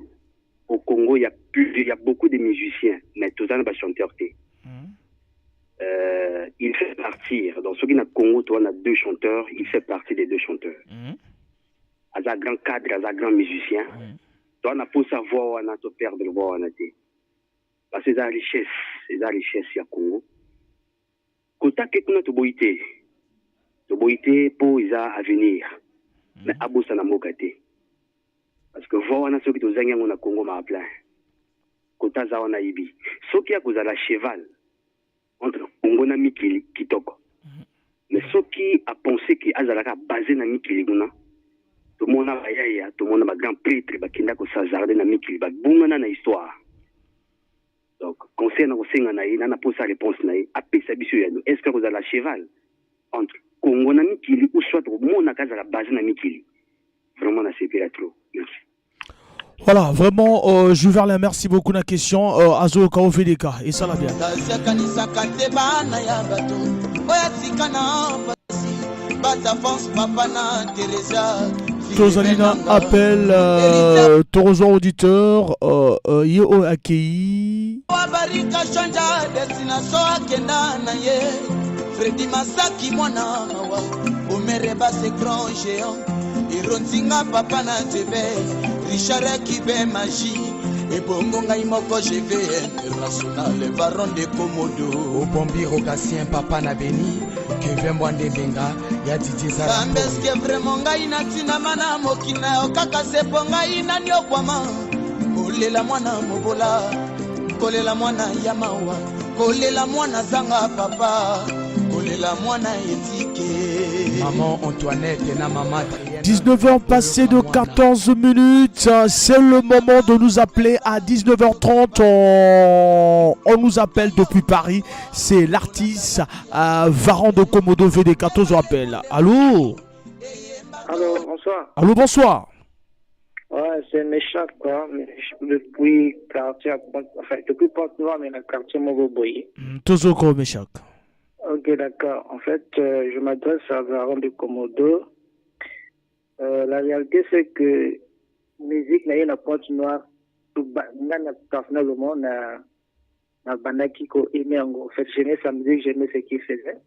au Congo, il y a beaucoup de musiciens, mais tous en ont chanteur. Il fait partir, dans ce qui est au Congo, on a 2 chanteurs, il fait partie des 2 chanteurs. As un grand cadre, as un grand musicien. On a posé sa voix, on a tout perdre le voix, on a été. Parce que c'est la richesse, il y a Congo. Kota kekuna toboité pour isa avenir mais abosa na mokate parce que voana soki tozangi ngo na Congo ma plein kota za wana ibi soki akozala cheval entre Congo na mikili kitoko mais soki a pensé que azalaka basé na mikili kuna to mona bayaya to mona ba grand prêtre bakinda ko sazarder na mikili ba bungana na histoire. Donc, conseil na kosenga na ye na posa réponse na ye apesa biso ya est-ce que vous avez la cheval entre Congo na mikili ou soit mona kaza la base na mikili vraiment na c'est trop. Merci. Voilà, vraiment Juverlin, merci beaucoup na question Azo Kao Fedeka et ça la bien. Tozalina appel Torozo auditeur Yo Akei Wabarika shanja destination akenda na ye Freddy Masaki mwana wa Omereba se grand géant Ironzinga papa na tebe Richard Kibe magie Et bongo ngai moko GV international baron de Komodo Obombiro Gassien papa na Beni Kevin Mwande Benga ya Didier Zara Sambeske vraiment ngai na tina mana mokina Okaka sepo ngai na nyokwama Kolela mwana mobola Kolela mwana yamawa Kolela mwana zanga papa Kolela mwana etike Maman Antoinette na maman 19h passé de 14 minutes, c'est le moment de nous appeler à 19h30. On nous appelle depuis Paris. C'est l'artiste Varan de Komodo VD14 on appelle. Allô? Allô, bonsoir. Allô, bonsoir. Ouais, c'est méchant quoi. Depuis quartier, enfin depuis Pont-Noir, mais le quartier Mogoboyi. Tozoko Méchac. Ok, d'accord. En fait, je m'adresse à Varan de Komodo. La réalité, c'est que musique n'a pas Pont-Noir. Personnellement, na Banaki ko aimé en fait, j'aimais sa musique, j'aimais ce qu'il faisait.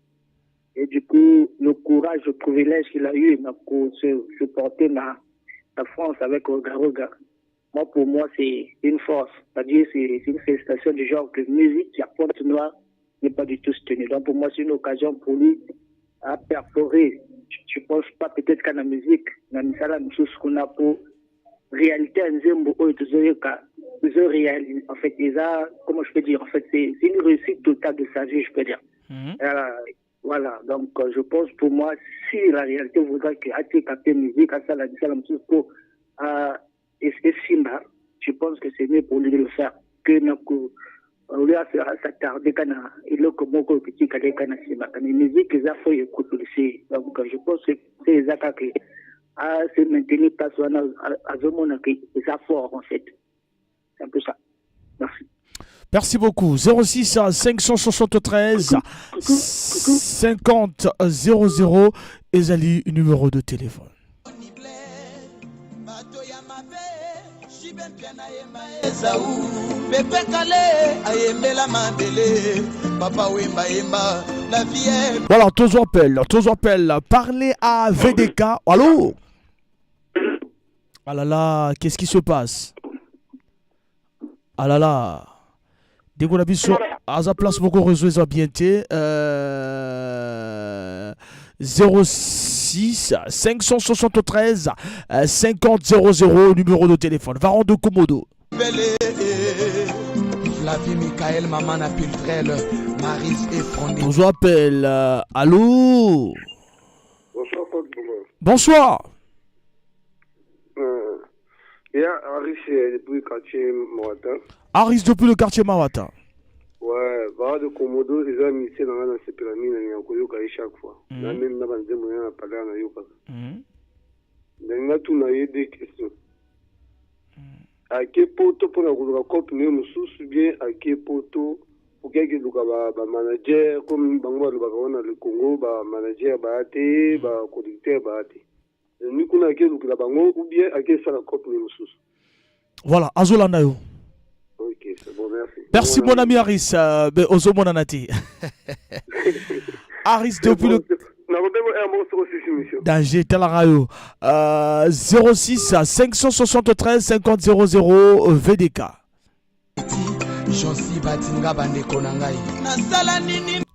Et du coup, le courage, le privilège qu'il a eu, pour supporter la France avec Roga. Moi, pour moi, c'est une force. C'est-à-dire, c'est une félicitation du genre que musique qui a Pont-Noir n'est pas du tout soutenue. Donc, pour moi, c'est une occasion pour lui à perforer. Je pense pas peut-être qu'à la musique, dans la même chose qu'on a pour réalité, en fait, comment je peux dire, en fait, c'est une réussite totale de sa vie, je peux dire. Voilà, donc je pense pour moi, si la réalité voudrait que Ati musique, à ça la même chose pour Simba, je pense que c'est mieux pour lui de le faire que on lui a s'attarder kana et le comment que petit kale kana Simba. Mais musique, ça faut écouter aussi. Donc je pense que c'est ça que c'est maintenir pas soit à zomona que ça fort en fait. C'est un peu ça. Merci. Merci beaucoup. 06 573 50 00 Ezali, numéro de téléphone. Voilà, tous appellent. Parlez à VDK. Allô? Ah là là, qu'est-ce qui se passe? Ah là là. Dès qu'on a vu sur à sa place, beaucoup réseau est bien. 06 573 50 00 numéro de téléphone. Varon de Komodo. Flavie Michael, Maman Piltrel, Maris et Frondé. On vous appelle. Allô? Bonsoir. Il y a Aris depuis le quartier Mawata. Aris depuis le quartier Mawata. Ouais, va de Komodo, ils ont mis dans ces pyramides, il y a un coyote chaque fois. Là, même dans les moyens à parler à Yoka. Il y a tout des questions. À quel poto pour la coupe, nous sommes bien à quel poto pour quelqu'un qui manager, comme Bango le Congo, manager, conducteur, nous connaissons quel Bango ou bien à quel ça la coupe, nous sommes. Voilà, Azolanayo. Ok, c'est bon, merci. Merci mon ami Aris, Ozo Monanati. Aris depuis le... Danger Talarayo. 06 573 50 00 VDK.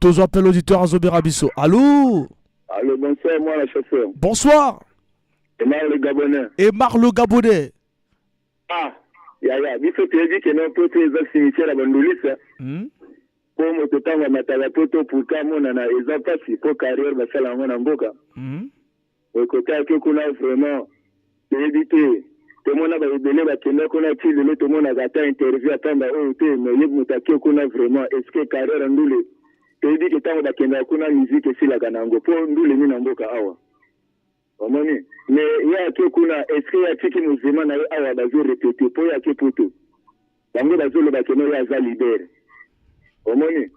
Tous appels auditeurs à Zoberabiso. Allô? Allô, bonsoir, moi la chauffeur. Bonsoir. Emar le Gabonais. Emar le Gabonais. Ah, ya, biso tebi que non peut être cimetière à Bandolisa. Pour mo totanga matala poto pour kamona na ezapa si pour carrière ba sala ngona mboka. Au côté que kuna vraiment éviter tout monde ba ebele ba kenda kuna ti le tout monde a ta interview atamba o te mais yeb mutaki kuna vraiment est-ce que carrière ndule tebi que tango ba kenda kuna musique si la kanango pour ndule ni na mboka awa. Omoni mais ya ke kuna est-ce que ya tiki muzima na awa bazo répéter pour ya ke poto. Bango bazo le ba kenda ya za libere. Omoni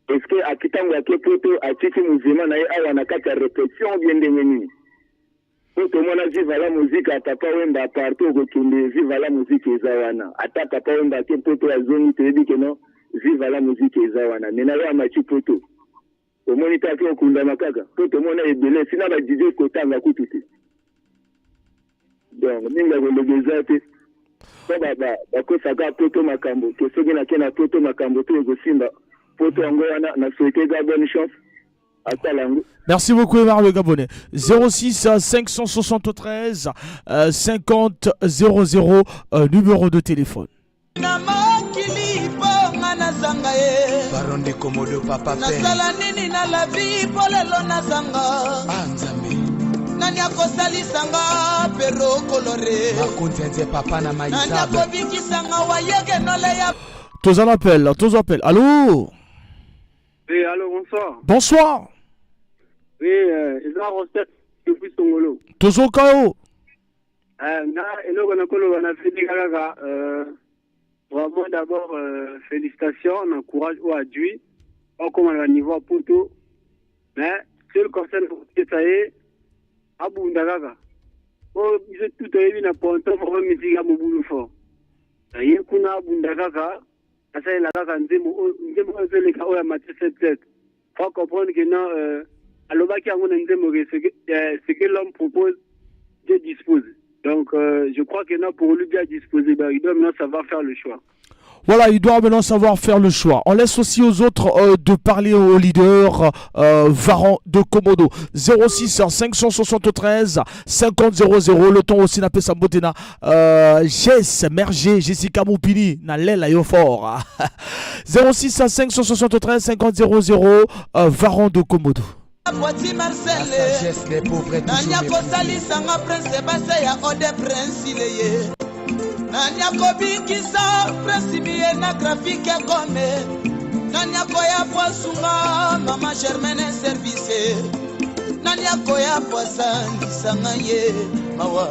est-ce que akitango ya ke poto atiki muzima na awa na kata répétition bien ndengeni. Tout le monde a dit la musique à papa wemba partout au Kinde, vive la musique ezawana. Ata papa wemba ke poto ya zone te dit que non, vive la musique ezawana. Mais na ya machi poto. Au moniteur ke okunda makaka. Tout le monde est belé, sina ba DJ kotanga kututi. Donc ninga go lezate. Ba ko saka poto makambo, ke soki na kena poto makambo to go simba. Poto ngo wana na souhaiter bonne chance. Merci beaucoup Emar le Gabonais. 06 573 50 00 numéro de téléphone. Baronde Komodo papa nasala nini na la vie polelo nazanga Nzambe nani akosalisanga pero coloré bakonzenze papa na maïsa nani akobikisanga wayege nole ya Tous en appel. Allô? Oui, allô, bonsoir. Bonsoir. Oui, Eza Rostet depuis Songolo. Tozo Kao. Vraiment d'abord, félicitations, on encourage au adui, comme à niveau à Poto. Mais, sur le conseil de Tsaye, à Bundagaga. Oh, ils ont tout à l'heure, pour un temps, pour un musique à Moboulou fort. Il y a un Bundagaga. Ça est là quand faut comprendre que non ce que l'homme propose Dieu dispose donc je crois que non pour lui Dieu dispose il doit maintenant savoir faire le choix. Voilà, il doit maintenant savoir faire le choix. On laisse aussi aux autres de parler aux leaders. Varan de Komodo 06 573 50 00. Le temps aussi n'a pas sa botena. Jess Merger Jessica Moupini na lela yo fort. 06 573 50 00. Varan de Komodo. Voici Marcel Nanya kosalisanga prince base ya ode prince leye Nanya kobikisa prince biye na graphique gome Nanya koya posunga mama Germaine service Nanya koya posandi sanga ye mawa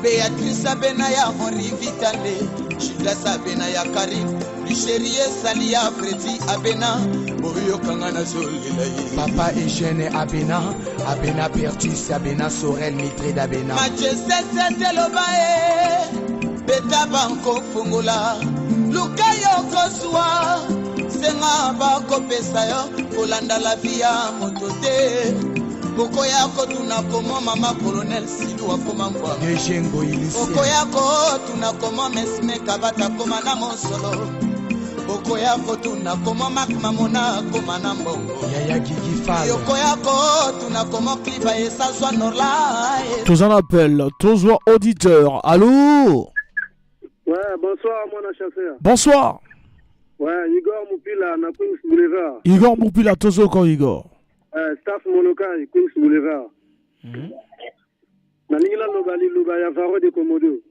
Beatrice bena ya Henri Vitale Chida sabena ya Karim Richelieu Salia Freddy Abena Boyo Kangana Zolila Papa Eugène Abena Abena Pertus Abena Sorel Mitre d'Abena Manchester Telobae Beta Banko Fungola Lukayo Kosua Senga Bako Pesayo Kolanda la via Motote bokoya kotuna komo mama colonel sidu akoma mbwa bokoya kotuna komo mesme kabata koma na mosolo bokoya kotuna komo makmamona koma na mbongo yokoya kotuna komo kliba esazwa norla. Tous en appel, tous auditeurs. Allô? Ouais, bonsoir mon chasseur. Bonsoir. Ouais, Igor Moupila na Queens Boulevard. Igor Moupila, toujours quand Igor? Staff Molokai, Queens Boulevard. Na lingila lobali lobaya Varo de Komodo.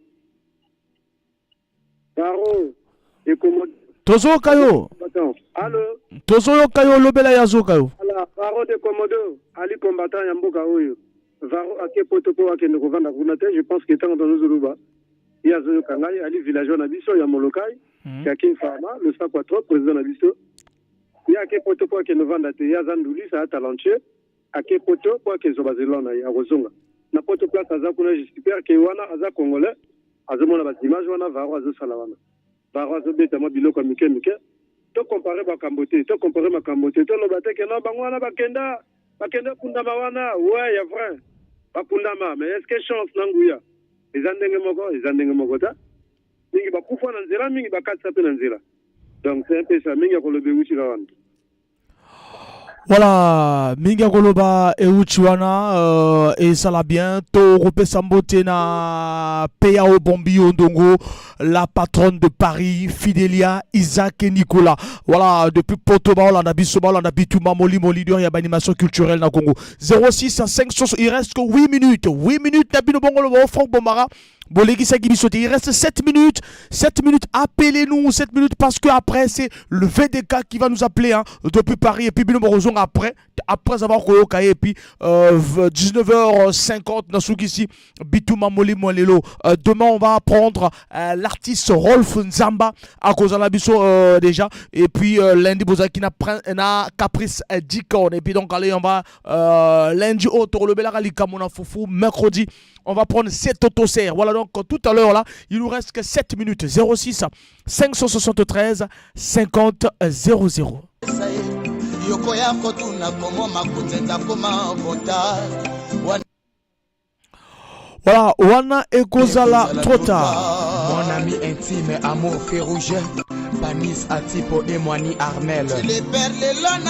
Varo de Komodo. Tozo kayo. Allô. Tozo yo kayo lobela yazo kayo. Ala Varo de Komodo, Ali combattant ya mboka oyo. Varo ake potopo akende kovanda kuna te, je pense que tant dans nos Zuluba. Il y a Zoyo Kangai, Ali villageois na biso ya Molokai, il y a King Pharma, le 104 président na biso. Il y a Kepoto pour que nous vendons, il y a Zandouli, ça a talentueux. À Kepoto pour que nous vendons, il y a Rozonga. N'importe quoi, ça a j'espère que Wana, Aza Congolais, Azamona Batimage, Wana, Varo, Azo Salawana. Varo, Azo Betama, Bilo, comme Mike. Tu compares ma Kambote, tu compares ma Kambote, tu ne battes que non, Bangwana, Bakenda, Kundama, Wana, ouais, il y a vrai. Bakundama, mais est-ce que chance, Nangouya? Les Andenge Mogota, Mingi Bakufa Nanzira, Mingi Bakatsa Nanzira. Donc c'est un peu ça, Mingi Akolobe Uchiwana. Voilà, Mingi Akoloba et Uchiwana, et ça l'a bien. To Rope Sambote na Payao Bombi Ondongo, la patronne de Paris, Fidelia, Isaac et Nicolas. Voilà, depuis Potoba, on a Bissoba, on a Bitouma, Moli, leader, il y a une animation culturelle dans le Congo. 06 à 5, il reste que 8 minutes. 8 minutes, Nabino Bongolo, Franck Bomara. Il reste 7 minutes. 7 minutes, appelez-nous 7 minutes parce que après c'est le VDK qui va nous appeler hein, depuis Paris et puis Bino Morozon après avoir Koyokaye et puis 19h50 Nasuki Bitouma Moli Molelo. Demain on va prendre l'artiste Rolf Nzamba à cause de la biso déjà et puis lundi Bozaki na Caprice Dicon et puis donc allez on va lundi autour le Belarali Kamona Foufou mercredi on va prendre 7 autosers. Voilà donc tout à l'heure là, il nous reste que 7 minutes. 06 573 50 00. Voilà, Wana et Kozala trop tard. Mon ami intime, amour fait rouge. Panis Atipo et Moani Armel.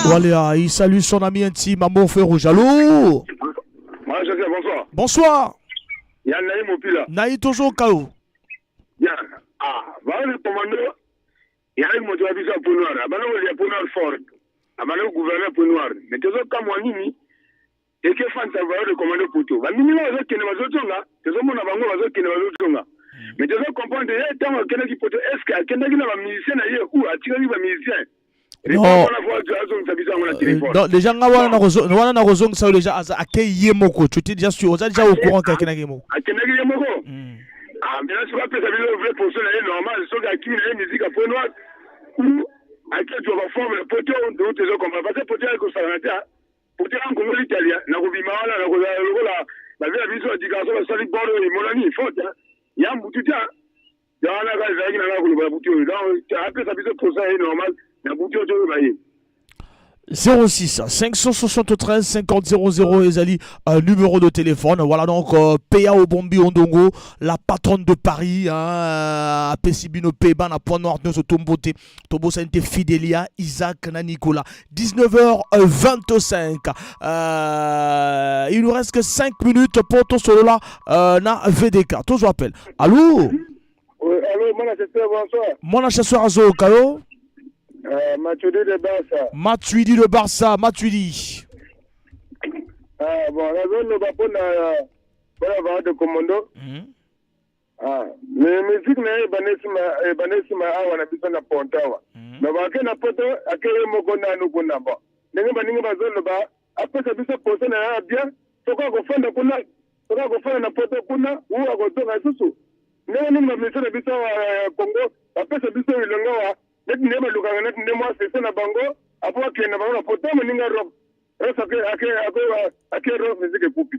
Voilà, il salue son ami intime, amour fait rouge. Allô? Bonsoir. Bonsoir. Ya Naïm Mopila. Naïm toujours Kao. Ya, voilà le commandant. Il y a une moto à Bisa pour noir. Abano il y a pour noir fort. Abano gouverneur pour noir. Mais tu as comme Wanini. Et que fan ça va le commandant pour tout. Bah minimum avec qui ne va zotonga. Tu as mon abango avec qui ne va zotonga. Mais tu as comprendre et tant que qui peut est-ce que quelqu'un qui n'a pas musicien ailleurs ou a tiré pas musicien. Non, déjà wana na rozong ça déjà akay yemoko tu t'es déjà sûr on a déjà au courant quelqu'un na yemoko akenaki yemoko mais là sur la place avec le vrai pour cela est normal so ga qui na musique à point noir ou akay tu va former le poteau de tes comprendre parce que poteau ko salata poteau en Congo l'italien na ko bimala na ko la la vie biso dikaso ba sali bordo et monani faute ya mbututa ya na ga zaki na ko ba butu donc après ça biso pour ça est normal. 06 573 50 00 Ezali numéro de téléphone. Voilà donc Payao Bombi Ondongo, la patronne de Paris, hein, Pessibino Peban à Point Noir de Tombote, Tobo Sente Fidelia, Isaac na Nicolas. 19h25. Il nous reste que 5 minutes pour ton solo là na VDK. Toujours appel. Allô? Oui, allô, mon assesseur, bonsoir. Mon assesseur Azo Kayo. Matuidi de Barça. Matuidi de Barça, Matuidi. Bon, la zone ne va pas avoir de commando. Mais musique n'est pas awana bisana pontawa. Na wake na poto akere mokona nukuna ba. Nenga baninga bazolo ba apesa bisa posa na bien. Toka kufanda kuna toka kufanda na poto kuna uwa kutoka susu. Nenga ninga misana bisa Kongo apesa bisa ilongawa. Net nema lukanga net nema sese na bango apo akena bango na poto meninga rock resa ake rock musique pupi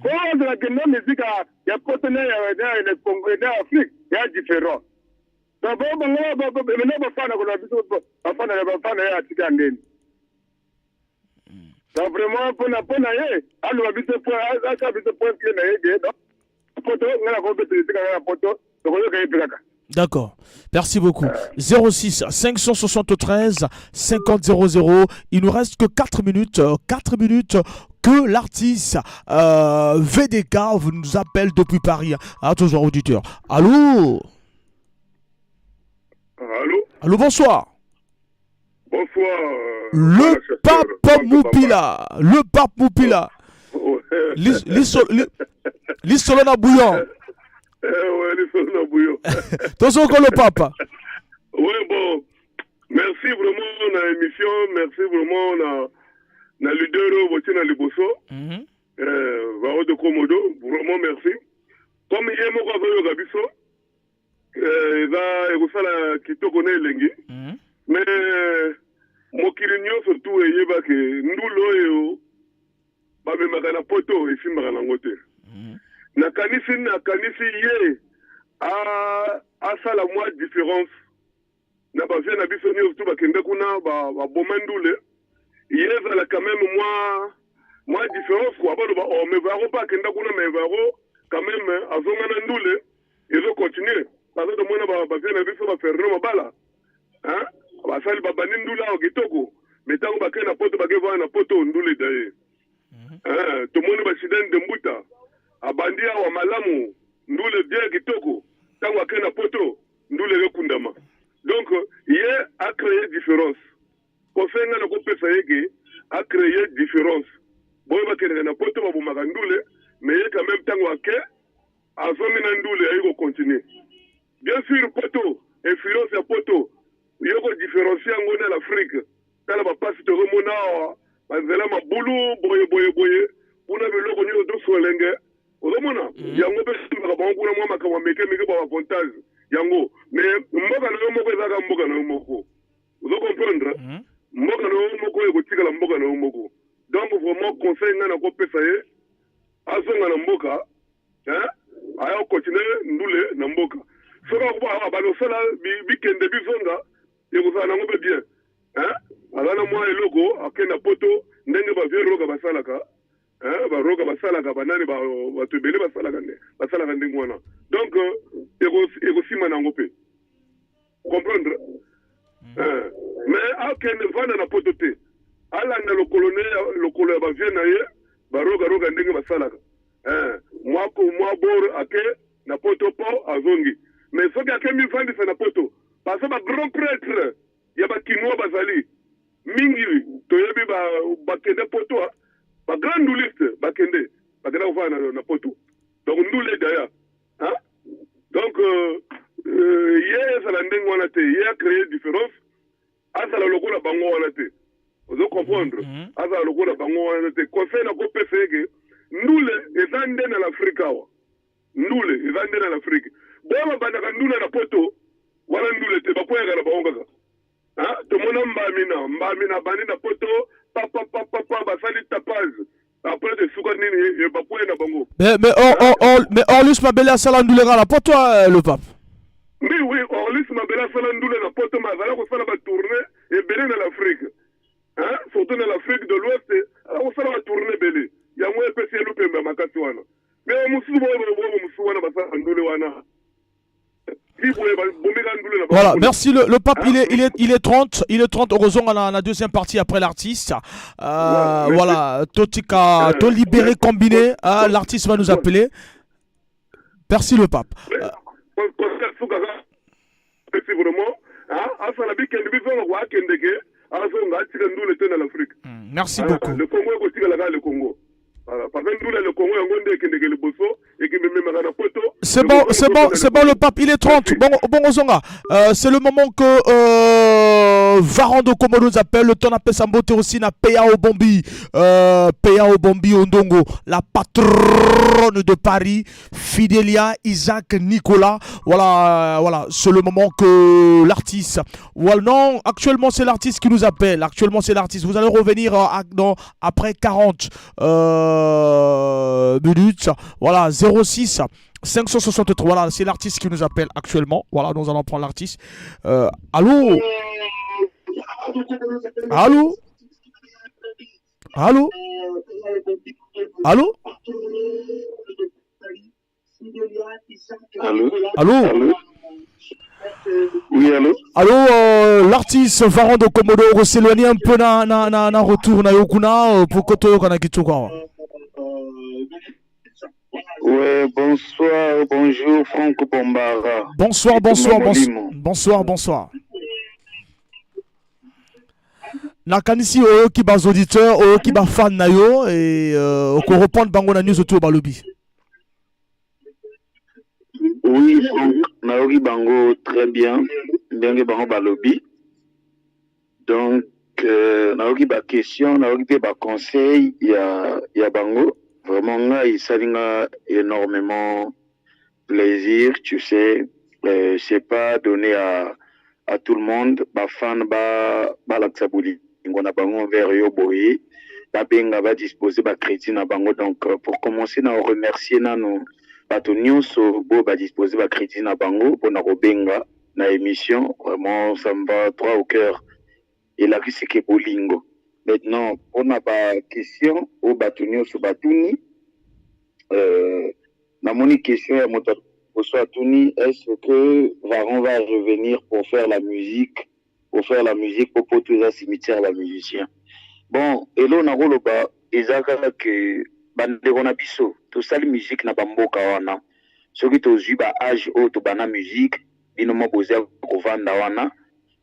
ko la gena musique ya poto na ya Congo na Afrique ya différent na bango mena ba fana ko na biso ba fana ya tika ndeni Donc vraiment, pour na ye, alors habite point, habite point que na ye, donc poto, on a compétition na poto, donc on a gagné. D'accord. Merci beaucoup. 06 573 50 00. Il nous reste que 4 minutes. 4 minutes que l'artiste VDK vous nous appelle depuis Paris. Ah, toujours auditeur. Allô? Allô? Allô, bonsoir. Bonsoir. Le pape Moupila. Le pape Moupila. L'Issolona bouillon. Ouais, l'Issolona bouillon. Attention encore le pape. Oui, bon. Merci vraiment na émission. Merci vraiment na leader voté na Liboso. Varo de Komodo. Vraiment merci. Comme hier, moi, quand je Gabiso, il kitoko na elengi. Mais mokili nyonso tu eyebake ndula oyo bamemaka na poto esimbaka nango te. nakanisi ye asala mwa différence na bavie na biso nyonso tu bakende kuna baboma ndule ye ezala quand même mwa différence kwa baloba mais varo mpe akenda kuna mais varo quand même azonga na ndule ezocontinue baza tomona bavie na biso baferno mabala basali babandi ndula awa kitoko me ntango bakei na poto bakevaa na poto ndule da ye tomoni basidani de mbuta abandi awa malamu ndule bien kitoko ntango akei na poto ndule ekundama donc ye acreye différence kosenga na kopesa yeke acreye différence boyo bakendeka na poto babomaka ndule me ye quand même ntango ake azongi na ndule ayi kocontinue bien sûr poto influence ya poto yoko différencier yango na l'Afrique tala bapasi tokomona awa banzela mabulu boye kuna biloko nyonso tosolenge ozomona yango mpe simbaka bango kuna mwa makambo meke babapontage yango mais mboka na yo moko ezaka mboka na yo moko ozokomprendre mboka na yo moko ekotikala mboka na yo moko donc vraiment conseil ngai na kopesa ye azonga na mboka aya continue ndule na mboka soki akuba balosala bikende bizonga ekozala nango mpe bien aza na mwa eloko akende na poto ndenge bavie roka basalaka baroka basalaka banani bato ebele basalaka ndenge wana donc ekosima nango mpe comprendre mais akende vanda na poto te alanda lokolo ya bavie na ye baroka ndenge basalaka mwa bor ake na poto po azongi mais soki ake mivandisa na poto parce que grand prêtre ya bakinois bazali mingi toyebi bakende poto grand nduliste bakende kofana na poto donc ndule daya donc ye ezala ndenge wana te ye acreye différence azala lokola bango wana te ozo comprendre azala lokola bango wana te conseil na kopesa yeke ndule eza nde na l'Afrique awa ndule eza nde na l'Afrique boyo babandaka ndule na poto wana ndule te bakweyaka na bango kaka tomona mbamina bandi na poto papa basali tapage après de suka nini bakweye na bango mais Orlus Mabele asala ndule kaka na poto le pape oui Orlus Mabele asala ndule na poto mais azala kosala batourne ebele na l'Afrique surtout na l'Afrique de l'Ouest ala kosala batourne ebele yango epesi ye lupembe ya makasi wana mais mosusu mosusu wana basala ndule wana. Voilà, merci le pape, il est 30, heureusement on a la deuxième partie après l'artiste. Voilà, Totika, to libéré combiné, l'artiste va nous appeler. Merci le pape. Merci beaucoup. Le Congo est le Congo. C'est bon le pape, il est 30. Bon Ozonga, c'est le moment que Varan de Komodo nous appelle. Le temps appelle Sambote aussi na Peya Obombi Ondongo, la patronne de Paris, Fidelia Isaac Nicolas. Voilà, c'est le moment que l'artiste. Voilà, non, actuellement c'est l'artiste qui nous appelle. Vous allez revenir après 40 minutes. Voilà, 06 563. Voilà, c'est l'artiste qui nous appelle actuellement. Voilà, nous allons prendre l'artiste. Allô? Allô? Allô? Allô? Allô? Oui, allô? Allô, l'artiste Varon de Komodo s'éloigner un peu na retour na yokuna pour koto kana kituka. Ouais, bonsoir, bonjour Franck Bombara. Bonsoir. Bonsoir. Nakanisi oyo ki bas auditeurs, oyo ki ba fan na yo et ko répondre bango na news autour balobi. Oui, Franck, Naoki Bango, très bien. Bien que Bango Balobi. Donc, Naoki ba question, Naoki ba conseil, il y a Bango. Vraiment, là, il s'aligne énormément plaisir, tu sais. C'est pas donné à tout le monde. Ba fan, ba l'aksabouli. On a Bango vers yo boye. Ba benga ba disposer ba crédit na Bango. Donc, pour commencer, na remercier na nous. Bato nyonso bo ba disposer ba crédit na bango pour na robenga na émission, vraiment ça me va droit au cœur. Et la qui c'est que bolingo. Maintenant, on a ba question au bato nyonso batuni na moni question ya moto poso atuni, est-ce que Varon va revenir pour faire la musique pour tous les cimetières la musicien. Bon, et là on a roloba ezaka que bandeko na biso to sali musique na bamboka wana soki tozwi ba âge o to bana musique bino mo boza ko vanda wana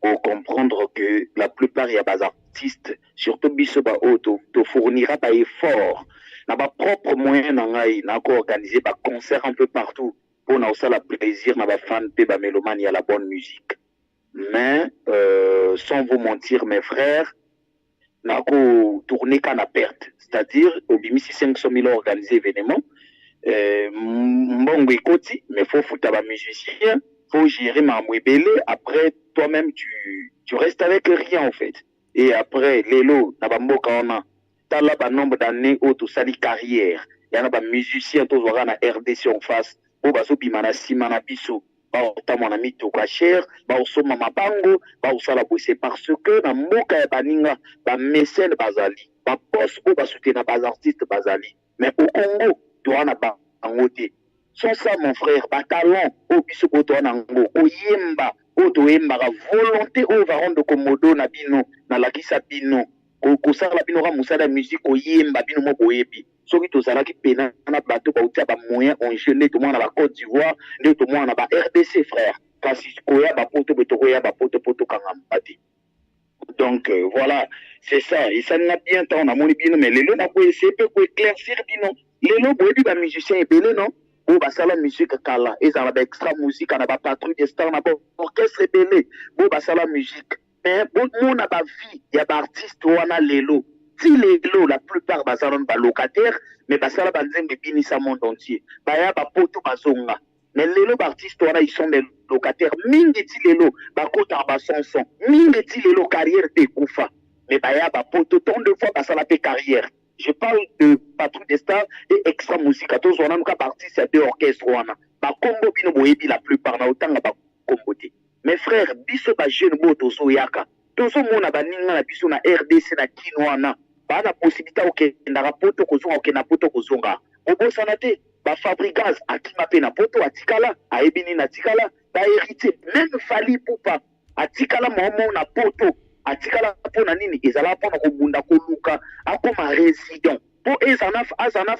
pour comprendre que la plupart ya bas artistes surtout biso ba o to fournira ba effort na ba propre moyen na ngai na ko organiser ba concert un peu partout pour na osala plaisir na ba fan pe ba mélomane ya la bonne musique. Mais sans vous mentir mes frères, nako tourner qu'à la perte, c'est-à-dire au bimisi 500 000 organisés événements mbongo ekoti mais faut foutre ba musicien, faut gérer ma mwebele, après toi-même tu restes avec rien en fait. Et après lelo na ba mboka ona tala ba nombre d'années au to sali carrière ya na ba musicien to zora na RDC en face o baso bimana sima na biso ta mon ami Toka cher, soma mabango, sala bose parce que na mboka ya baninga, ba mécène bazali, ba boss ou ba soutenir ba artiste bazali. Mais au Congo, toi na ba angote. Sans ça mon frère, ba talent au biso ko to na ngo, o yemba, o to yemba ka volonté au Varon de Komodo na bino, na lakisa bino. Ko sala bino ka musala musique o yemba bino mo boyebi. Soki tozalaki pena na bato bautia ba moyen en jeune tout le monde na ba Côte d'Ivoire, tout le monde na ba RDC frère. Kasi koya ba poto betoko ya ba poto kangambati. Donc voilà, c'est ça. Et ça n'a bien tant na moni bino mais lelo na ko essayer peut ko éclaircir bino. Lelo boyebi ba musicien ebele non? Bo ba sala musique kala, et ça na ba extra musique na ba patrouille des stars na ba orchestre ebele. Bo ba sala musique. Mais bon na ba vie ya ba artiste wana lelo. Si les lots, la plupart bazalon ba locataires, mais basala banzembe binisa monde entier. Baya ba poto bazonga. Mais les lots artistes ils sont des locataires. Mingi ti les lots, ba kota ba sonson. Mingi ti les lots carrière te koufa. Mais baya ba poto tant de fois basala pe carrière. Je parle de Patrouille des Stars et Extra Musique. À tous on a nous parti c'est deux orchestres wana. Ba Congo bino boyebi la plupart na autant ba Congoté. Mes frères, biso ba jeune boto so yaka. Tozo mona ba ninga na biso na RDC na Kinwana. Ba na possibilité ok na rapoto kozonga ok na poto kozonga obo sanate ba Fabricaz akima pe na poto atikala aebini na tikala ba hérité même Fali Poupa atikala momo na poto atikala pona nini ezala pona kobunda koluka akoma résident po ezana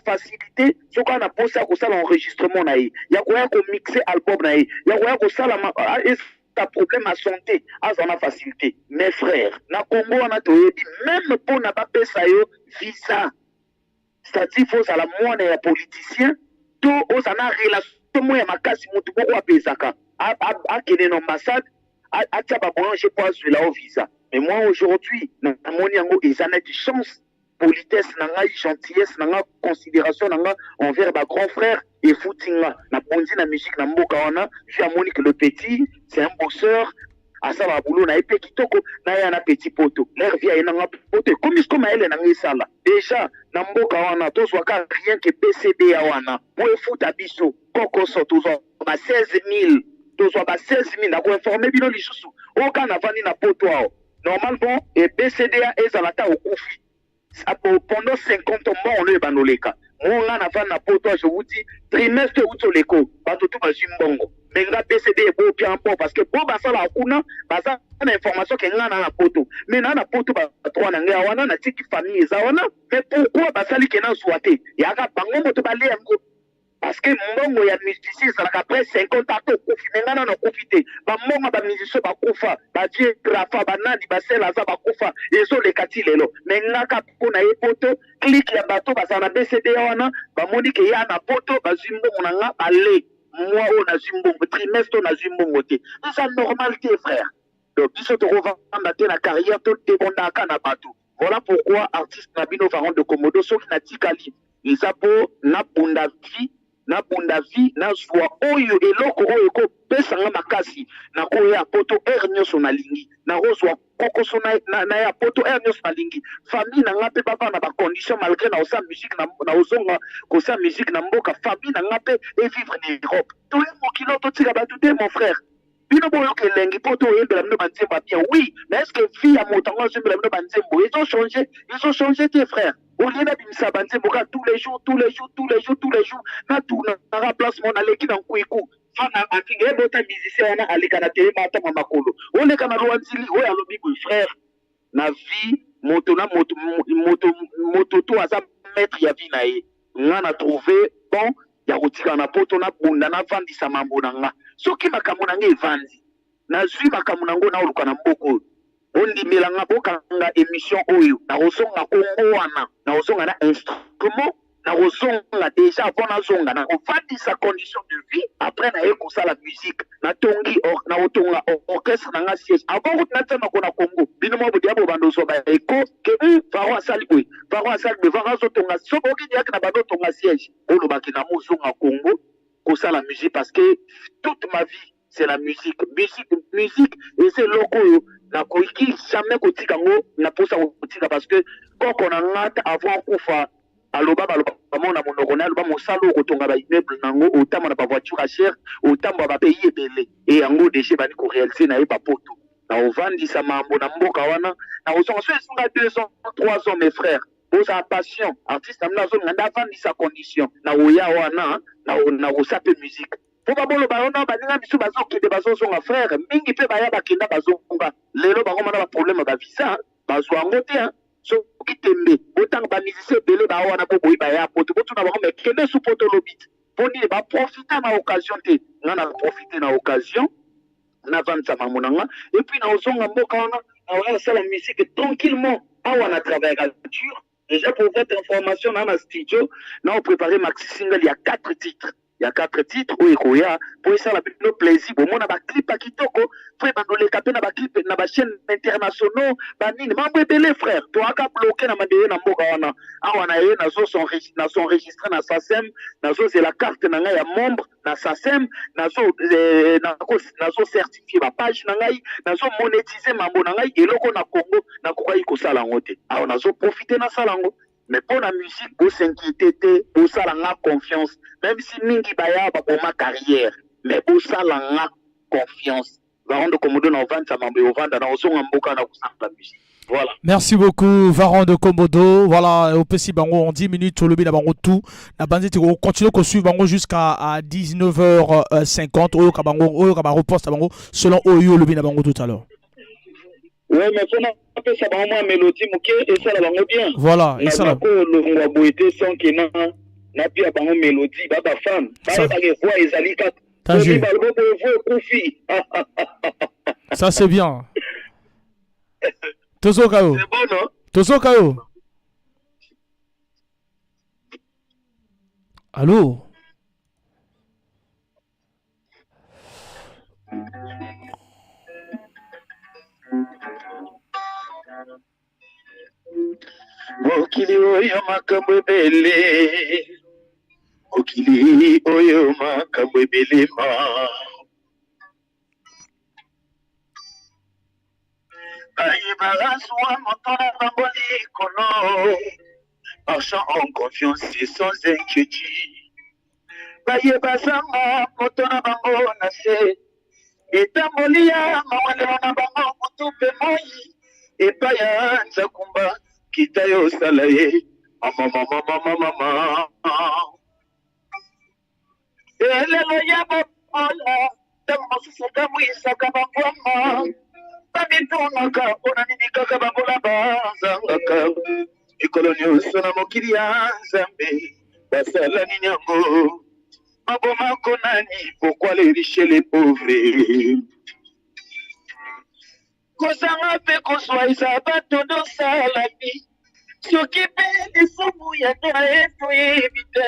facilité soka na posa ko sala enregistrement na ye ya ko mixer album na ye ya ko sala ta problème à santé, à la facilité. Mes frères, na Congo, on a même pour n'a pas payé visa. C'est-à-dire, il faut à la moine et politicien, tout aux ana relation, moi, ma casse, mon tout pour apesaka. À quelle ambassade, à Tchababouange, pour sur la visa. Mais moi, aujourd'hui, na mon yango, ils en ont de chance. Politesse, nanga, gentillesse, nanga, considération, nanga, envers ma grand frère, et footinga, na bondi na musique, na mboka wana, j'ai amoni que le petit, c'est un bosseur, à ça va boulot, na épé kitoko, na ya na petit poto, l'air via nanga poto, comme elle nanga sala. Déjà, na mboka wana, tous waka rien que PCD ya wana, pour foot à biso, koko so, tous wa 16 000, tous wa 16 000, na ko informer bino lisusu, aucun avani na poto ao. Normalement, et PCD ya ezalata au koufi. pendant 50 mois on est banoleka monga na vana poto je vous dis trimestre utoleko bato tout bazimbongo menga PCD ebo bien bon parce que bo basala kuna basa na information ke ngana na poto mais na poto ba trois na ngai wana na tiki famille eza wana mais pourquoi basali ke na souhaité yaka bango moto balé parce que mbongo ya musicien ça après 50 ans kofi ngana na profiter ba mbongo ba musicien ba kufa ba die grafa ba nani ba sela za ba kufa ezo le kati lelo mais ngaka pona ye poto click ya bato ba sana BCD wana ba moni ke ya na poto ba zimbongo na nga balé moi on a zimbongo trimestre on a zimbongo te ça normalité frère donc biso to revendre la carrière tout débondaka na bato voilà pourquoi artiste Nabino Varon de Komodo soki na tikali isapo na bunda vie na zwa oyo eloko oyo ko pesanga makasi na ko ya poto nyoso na lingi na rozwa koko so na ya poto nyoso na lingi famille na ngape papa na ba condition malgré na osa musique na ozonga ko sa musique na mboka famille na ngape et vivre en Europe to mo kilo to tika ba tout mon frère bino boyo ke lengi poto oyembela bino banzembo bien oui mais est-ce que vie à motango oyembela bino banzembo ils ont changé tes frères au lieu d'abimisa banzembo ka tous les jours na tout na remplacement na leki na nkuiku fana akinge bota musicien na alika na tele mata makolo ole kana loanzili oya lobi boy frère na vie moto to aza maître ya vie na ye ngana trouver bon ya kotika na poto na bunda na vandisa mambo na nga soki makambo na nga evandi nazwi makambo na ngo na oluka na mboko ondimela nga bokanga émission oyo na kozonga kongo wana na kozonga na instrument na kozonga déjà avant nazonga na kovandisa condition de vie après na ye kosala musique na tongi na otonga orchestre na nga siège avant kuti natema kona Congo bino mwa bodi abo bando so ba eko ke Varo asali boy Varo azotonga so boki diaki na bando tonga siège olobaki na mozonga Congo kosala musique parce que toute ma vie c'est la musique et c'est loko na koiki jamais kotika ngo na posa kotika parce que koko na ngata avant kufa aloba mona monoko na aloba mosalo kotonga ba immeuble nango otamba na ba voiture à cher otamba ba pays ebele et yango déjà bani ko réaliser na yeba poto na ovandisa mambo na mboka wana na ozonga so esunga 2 ans 3 ans mes frères posa passion artiste amna zo nganda vandisa condition na oya wana na osape musique po babolo baona baninga biso bazokende bazozonga frère mingi pe baya bakenda bazonga lelo bakomana ba problème ba visa bazwa ngo te soki tembe otanga ba musicien belé ba wana po boyi baya poto na bango mais kende su poto lobit poni ba profiter na occasion te ngana profiter na occasion na vendre sa mamonanga et puis na ozonga mboka wana na wala sala musique tranquillement awana travailler à dur déjà pour votre information dans la studio nous avons préparé maxi single il y a 4 titres. Il y a 4 titres où il y a pour ça la plus plaisir bon on a ba clip à kitoko frère bandole capé na ba clip na ba chaîne internationaux ba nini mambo belé frère toi ka bloquer na mandé na mboka wana awana ye na son enregistré na SACEM na zo c'est la carte na nga ya membre na SACEM na zo certifié ba page na ngai na zo monétiser mambo na ngai eloko na Congo na kokai ko sala ngote awana zo profiter na sala ngo. Mais pour la musique, pour s'inquiéter, pour ça la confiance, même si mingi baya ba pour ma carrière, mais pour ça la confiance. Varon de Komodo na vendre ça mambe vendre na osonga mboka na kusaka la musique. Voilà. Merci beaucoup Varon de Komodo. Voilà, au PC bango en 10 minutes au lobby na bango tout. La bandite on continue qu'on suit bango jusqu'à 19h50 au ka reposte bango selon oyo lobby na bango tout à l'heure. Oui, mais faut pas ça va moins mélodie et ça la bango bien. Voilà, et ça la le boité sans que na pia bango mélodie baba femme. Ba ba voix ezali ka. Ça c'est bien. Tozo Kao. C'est bon non? Tozo Kao. Allô? Mokili oyo makambo ebele Mokili oyo makambo ebele ma Ayeba aswa motona bango likono Marchant en confiance et sans inquiétude Bayeba zanga motona bango na se Etamboli ya mawaleo na bango mutupe moi Epa ya nzakumba kita yo sala ye mama elelo ya babola tango susuka mwisaka bambwama babitunaka mpona nini kaka babola bazangaka mikolo nyonso na mokili ya nzambe basala nini yango mabomako nani pourquoi les riches et les pauvres kozanga mpe kozwaisa bato dosalani soki mpe lisumu ya ndoa etoyebi te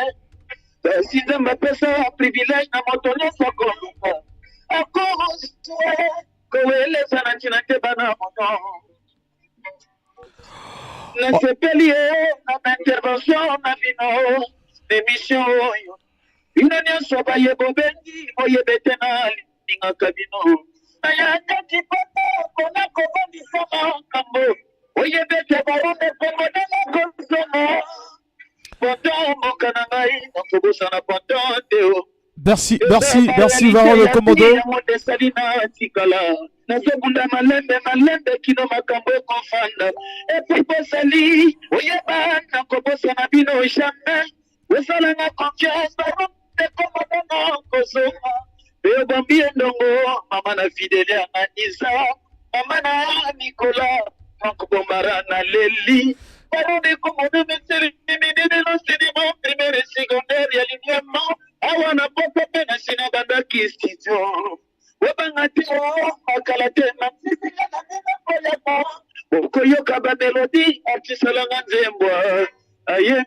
kasi nzambe apesa privilege na moto nyonso koluka akozwe koweleza na ntina te bana mono nasepeli ye na intervention na bino emission oyo bino nyonso bayebo bengi boyebe te na lingaka bino nayangaki poto kona kobondisa makambo oyebete barume kongonela kosona poto mboka na ngai nakobosana poto teo. Merci Varro le Komodo. nazobunda malembe kino makambo ekofanda epi bosali oyeba nakobosana bino jamais osalanga confiance barume komodono kozonga Beo bambi ndongo mama na fidèle anisa mama na Nicolas Franck Bombara na Leli parole comme de mesere de l'enseignement primaire et secondaire ya lignellement awana papa pena sina banda ki studio wabanga te makala te na sisi na nena kola koyoka ba mélodie artisalanga nzembwa aye.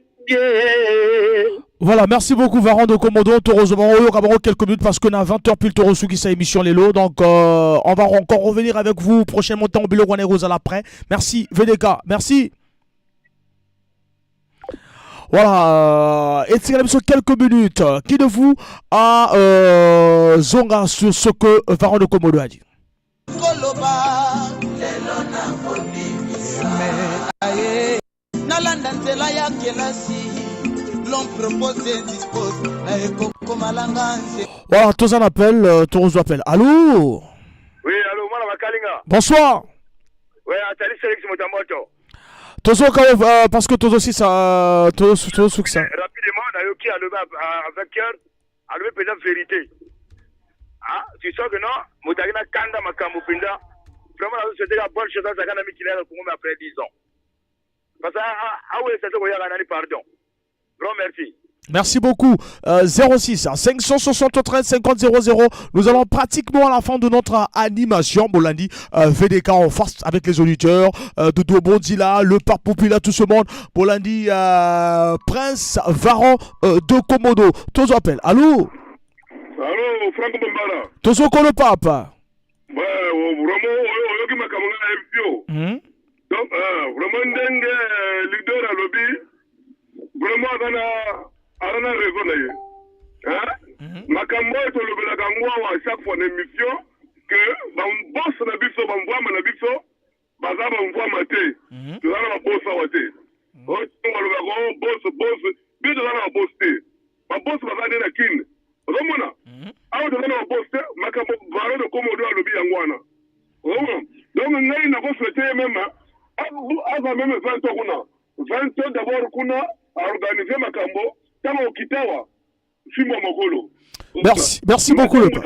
Voilà, merci beaucoup Varro de Komodo. Heureusement, quelques minutes parce qu'on a 20h pile Toro qui sa émission Lelo. Donc, on va encore revenir avec vous prochainement au Bilo Rwanda Rose à l'après. Merci VDK, merci. Voilà, et c'est sur quelques minutes. Qui de vous a zonga sur ce que Varro de Komodo a dit? Nalanda nzela ya kelasi l'on propose et dispose na ekoko malanga nze. Voilà, tous en appel, tous appel. Allô? Oui, allô, mwana makalinga. Bonsoir. Oui, atali Félix Motamoto. Tous parce que tous aussi ça tous ça. Rapidement, nayoki avec cœur, alloué peut-être vérité. Ah, tu sens que non, Moutagina kanda makambo pinda. Vraiment la société la bonne chose ça kana mikila ko ngome après 10 ans. Parce que pardon. Grand merci. Merci beaucoup. 06 573 50 00. Nous allons pratiquement à la fin de notre animation. Bolandi, VDK en face avec les auditeurs. Dodo Bondila, le Pape Popula, tout ce monde. Bolandi, Prince Varro de Komodo. Tous appellent. Allô? Allô, Franck Bombara. Tous au le Pape. Ouais, vraiment, donc, vraiment, ndenge leader à lobby, vraiment, arana raison. Makambo est au lobby la gangwa à chaque fois d'émission que, boss na biso, na biso, baza m'envoie maté. Tu vas la boss à waté. Boss, bien de la boss té. Ma boss va aller na kin. Romona. Ah, de la boss té, makambo, Varro de Komodo à lobby angwana. Donc, ngai na boss souhaité même, avant même 20 ans, 20 ans d'abord qu'on a organisé Makambo, Tama Okitawa, Simba Mokolo. Merci beaucoup le Pape.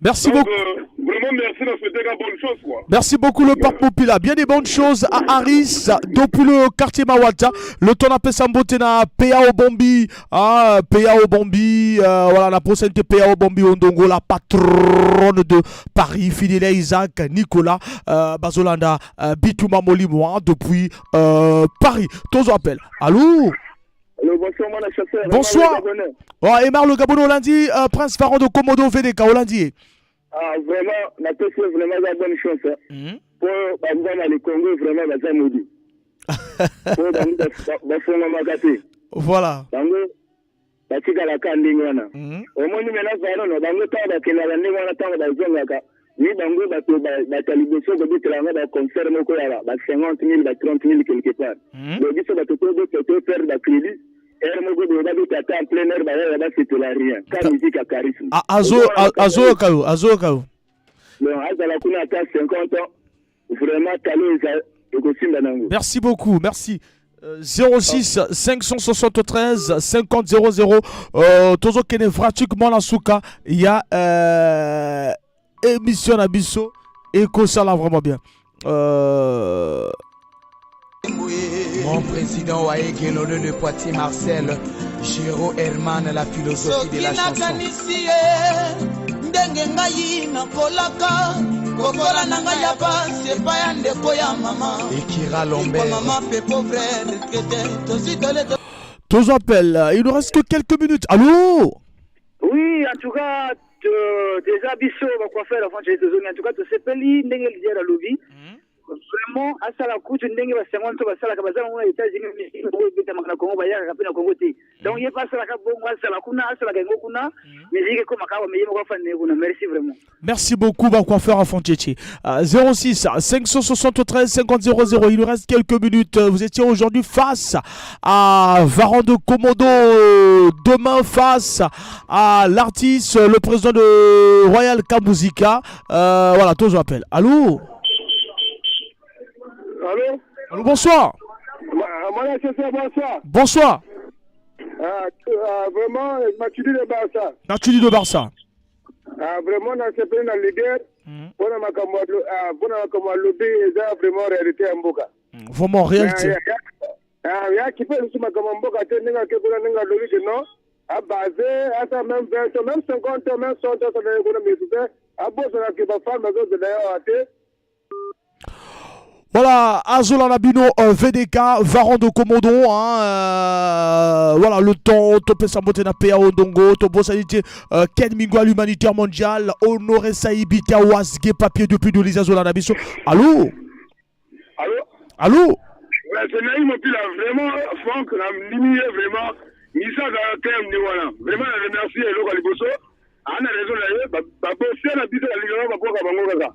Merci beaucoup. Vraiment merci de souhaiter la bonne chose quoi. Merci beaucoup le Pape Popula. Bien des bonnes choses à Aris depuis le quartier Mawata. Le ton appelle Sambotena PA Bombi. PA Bombi. Voilà la prochaine PA Bombi Ondongo, la patronne de Paris, fidèle Isaac Nicolas Bazolanda Bitouma Molimoa depuis Paris. Tous appellent. Allô? Allô, bonsoir, mon chasseur. Bonsoir. Emar le Gabon Hollandi, Prince Varro de Komodo VDK Hollandier. Ah, vraiment, la question vraiment la bonne chose. Pour le Congo, vraiment, la maudit. Pour voilà. Batika la kandingwana. Omoni mena Varro, bango taba kenala ndingwana tanga bazongaka. Ni bango batalibiso ko bitlanga ba concert moko ya ba 50 000 ba 30 000 quelque part. Le biso batoko de faire da crédit. Er moko de ba tata en plein air ba ya ba c'est la rien. Ka musique à charisme. Azo kaou. Non, azala kuna ta 50 ans. Vraiment talo Merci beaucoup, merci. 06 573 50 00 Tozo Kene pratiquement la souka. Il y a émission à Bisso et que ça là vraiment bien. Mon président Waekelo de Poitiers Marcel, Giro Herman, la philosophie de la chanson. ndenge ngai nakolaka kokola na ngai ya pasi epai ya ndeko ya mama Ekira Lombe mama pe pauvre retraité tositole Tous appels, il nous reste que quelques minutes. Allô? Oui, en tout cas, déjà biso va quoi faire avant j'ai besoin en tout cas de sepeli ndenge lidia la lobby. Vraiment à ça la coûte ndenge ba 50 ba sala ka bazala na États-Unis mais ko beta makana Congo ba ya ka pena Congo ti. Donc il pas ça la ka bongo sala kuna sala ka ngo kuna mais il ko makawa mais il ko fa ne kuna merci vraiment. Merci beaucoup, va quoi faire à Fontchéti. 06 573 50 00. Il nous reste quelques minutes. Vous étiez aujourd'hui face à Varan de Komodo. Demain face à l'artiste, le président de Royal Kamuzika. Voilà, tous je m'appelle. Allô? Allô? Allô, bonsoir. Bonsoir. Bonsoir. Vraiment, Mathieu de Barça. Mathieu de Barça. Vraiment, on a fait une leader. On a lobby, vraiment réalité en boca. Vraiment réalité. Il y a qui peut nous mettre comme en boca, il y a qui peut nous lobby que non. À base, à ça même 20, même 50, même 100, ça va être à base de la qui va faire, mais de d'ailleurs, voilà, Azola Labino, VDK, Varan de Komodo, voilà, le temps, Topé Sambote na PAO Dongo, Tobo Sanité, Ken Mingwa, l'humanitaire mondial, Honoré Saïbi, Tiawasge, papier depuis de l'Isa Zola Nabiso. Allô? Allô? Allô? C'est Naïm Opila, vraiment, Franck, on a limité vraiment, Nisa Garatem, Niwana. Vraiment, je remercie Elo Kaliboso. On a raison là, bosser la bise de la Ligue, on va pouvoir Bangoga.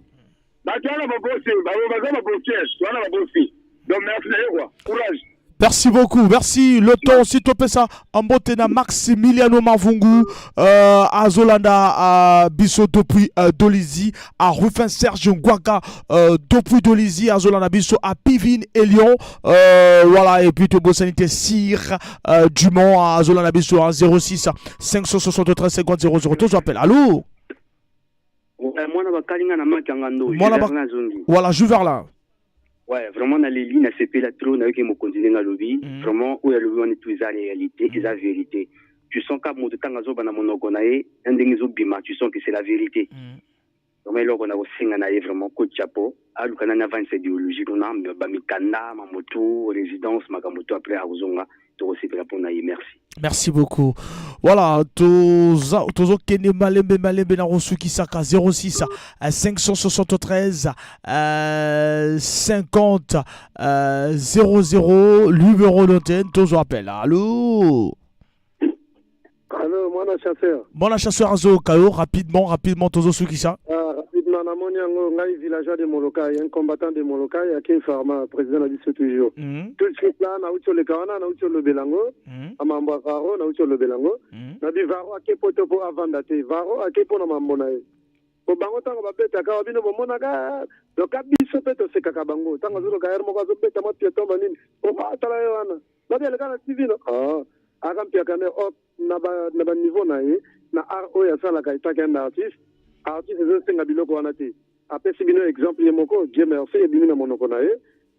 Donc merci quoi. Courage. Merci beaucoup, merci. Le temps, si tu peux ça, en botena Maximiliano Mavungu, à Zolanda, à Bisso depuis Dolizy, à Rufin Serge Ngwaka, depuis Dolizy, à Zolanda Bisso, à Pivine et Lyon, voilà, et puis Tobo Sanité Cyr, Dumont, à Zolanda Bisso, à 06 573 50 00. Tous appellent. Allô? Voilà, je vais vers là. Ouais, vraiment, dans les lignes, c'est pas trop, on a eu qui m'ont continué dans le lobby. Vraiment, où est le lobby, on est tous à la réalité et la vérité. Tu sens qu'à mon temps, dans mon ogonae, un des bima, tu sens que c'est la vérité. Donc, là, on a aussi vraiment coach chapeau. À l'Ukraine, avant cette idéologie, on a Bamikanda, Mamoto, résidence, Magamoto, après à Ozonga. Merci. Merci beaucoup. Voilà, Tozo Kene Malembe na Rosuki Saka 06 573 50 00 numéro d'antenne. Tozo appelle. Allô? Allô, moi la chasseur. Moi la chasseur Azo Kao, rapidement Tozo Sukisa. Rapidement, Namoni Ango, Ngai villageois de Molokai, un combattant de Molokai, Akin Pharma, président de la vie toujours. Tout de suite là, Naoucho le Kawana, Naoucho le Belango, Amamba Varo, Naoucho le Belango, Nabi Varo, Ake Potopo avant date, Varo, Ake Pona Mambonae. Au bango tango babeta kawabino bomonaga, le kabiso peto se kakabango, tango zuro kaer mo kazo beta mo pieto banini. O ba tala yana. Nabi le kana TV no. Agam piakane op na ba niveau na ye, na RO ya sala ka itaka na artiste. Artiste c'est un biloko wanati. Après si bino exemple yemoko, Dieu merci et bino na monoko na ye.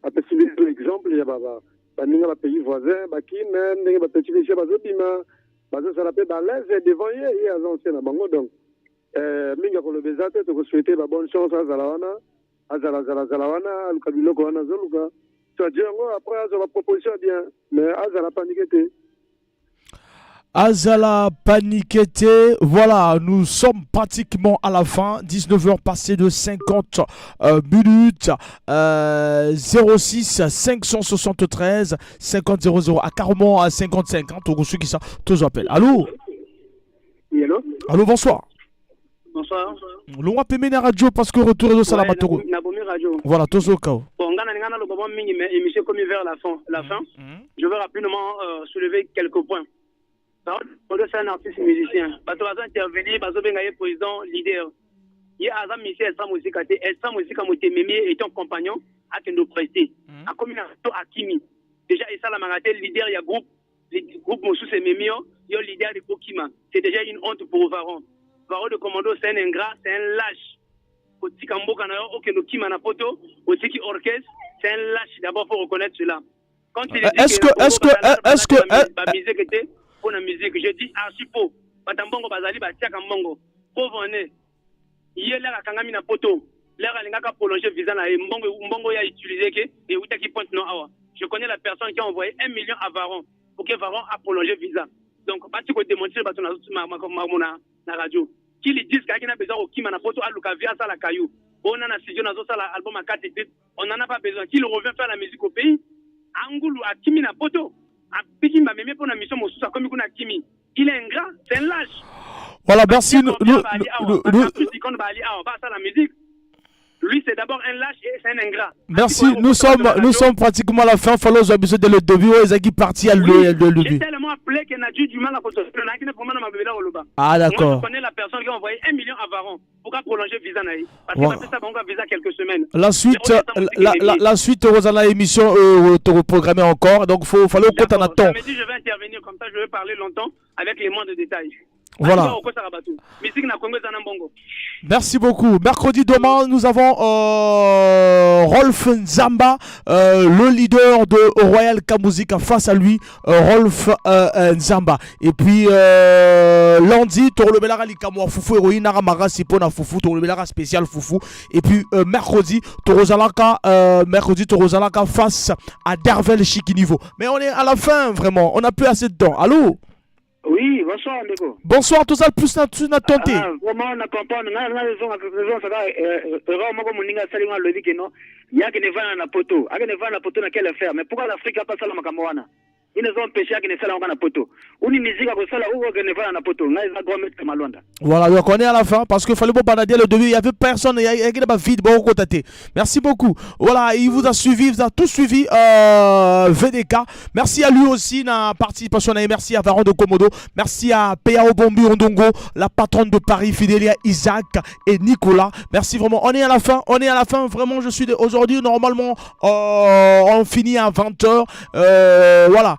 Après si bino exemple ya baba. Ba ninga ba pays voisin, ba ki même ninga ba petit monsieur ba zobima. Ba zo sala pe ba l'aise devant ye et ancien na bango donc. Minga ko le bezate to ko souhaiter la bonne chance à Zalawana. Zalawana, le kabiloko wana zoluka. Tu as dit après la proposition bien, mais Azala paniqué. Azala Paniquete, voilà, nous sommes pratiquement à la fin, 19h passées de 50 minutes, 06 573 50 00 à carrément à 55, hein, ceux qui ça, tous appellent. Allô? Oui, allô? Allô, bonsoir. Bonsoir. L'on va payer la radio parce que retour de Salamatogo. Voilà, tous au cas. Bon, le moment mais émission comme vers la fin. Je veux rapidement soulever quelques points. C'est un artiste musicien. Parce que intervenir, parce que président leader. Il y a Azam Michel, Estra Musique, est ton compagnon. akendo prester akomi na to akimi déjà et ça la mangate leader il y a groupe mosusu ememio yo leader de Kokima c'est déjà une honte pour Varon de commando c'est un ingrat c'est un lâche otika mboka na yo okendo kima na poto otiki orchestre c'est un lâche d'abord faut reconnaître cela quand il dit est-ce que la musique était pour la musique je dis archipo batambongo bazali batiaka mbongo pauvre né yela kangami na poto l'air alingaka prolonger visa na mbongo ya utiliser que et utaki point non awa je connais la personne qui a envoyé 1 million à Varon pour que Varon a prolongé visa donc bati ko démontrer bato na radio qui lui disent qu'il a besoin au kima na poto aluka via ça la caillou on a na studio na zo ça album à 4 titres on n'en a pas besoin qu'il revient faire la musique au pays angulu a kimi na poto a piki ma meme pour la mission mosusa comme kuna kimi il est ingrat c'est un lâche. Voilà, merci. Lui, c'est d'abord un lâche et c'est un ingrat. Merci, nous sommes pratiquement à la fin. Follow the episode dès le début. Ezaki parti à le début. J'ai tellement appelé qu'il a du mal à photo. Ah, d'accord. Je connais la personne qui a envoyé 1 million à Varon. Pourquoi prolonger visa naï? Parce qu'il va faire ça, on va visa quelques semaines. La suite, Rosanna, émission te reprogrammer encore. Donc, il faut le compte en attend. Samedi, je vais intervenir comme ça, je vais parler longtemps avec les moindres détails. Voilà. Merci beaucoup. Mercredi demain, nous avons Rolf Nzamba, le leader de Royal Kamuzika, face à lui, Rolf Nzamba. Et puis lundi, Torlobelara Likamwa Foufou, héroïne Aramara Sipona Foufou, Torlobelara spécial Foufou. Et puis mercredi, Torozalaka face à Dervel Chikinivo. Mais on est à la fin, vraiment. On n'a plus assez de temps. Allô? Oui, bonsoir, Ndeko. Bonsoir, tout ça, plus na tenté. Vraiment, on a compris, on a raison, ça va, moi, comme on a salué le dit que non, il y a que des vents na poto. Il y a que des vents na poto, na quelle affaire. Mais pourquoi l'Afrique a pas ça, la Makamouana? Ils nous ont empêché à que des salles na poto. Ou une musique à ça, ou que des vents na poto. Là, ils ont droit mettre Malonda. Voilà, donc on est à la fin, parce qu'il fallait pas banader le début, il y avait personne, il y avait pas vide, bon, côté. Merci beaucoup. Voilà, il vous a suivi, il vous a tout suivi, VDK. Merci à lui aussi, na participation, merci à Varon de Komodo, merci à P.A.O. Bombi Ondongo, la patronne de Paris, Fidélia, Isaac et Nicolas. Merci vraiment, on est à la fin, vraiment, je suis aujourd'hui, normalement, on finit à 20h, voilà,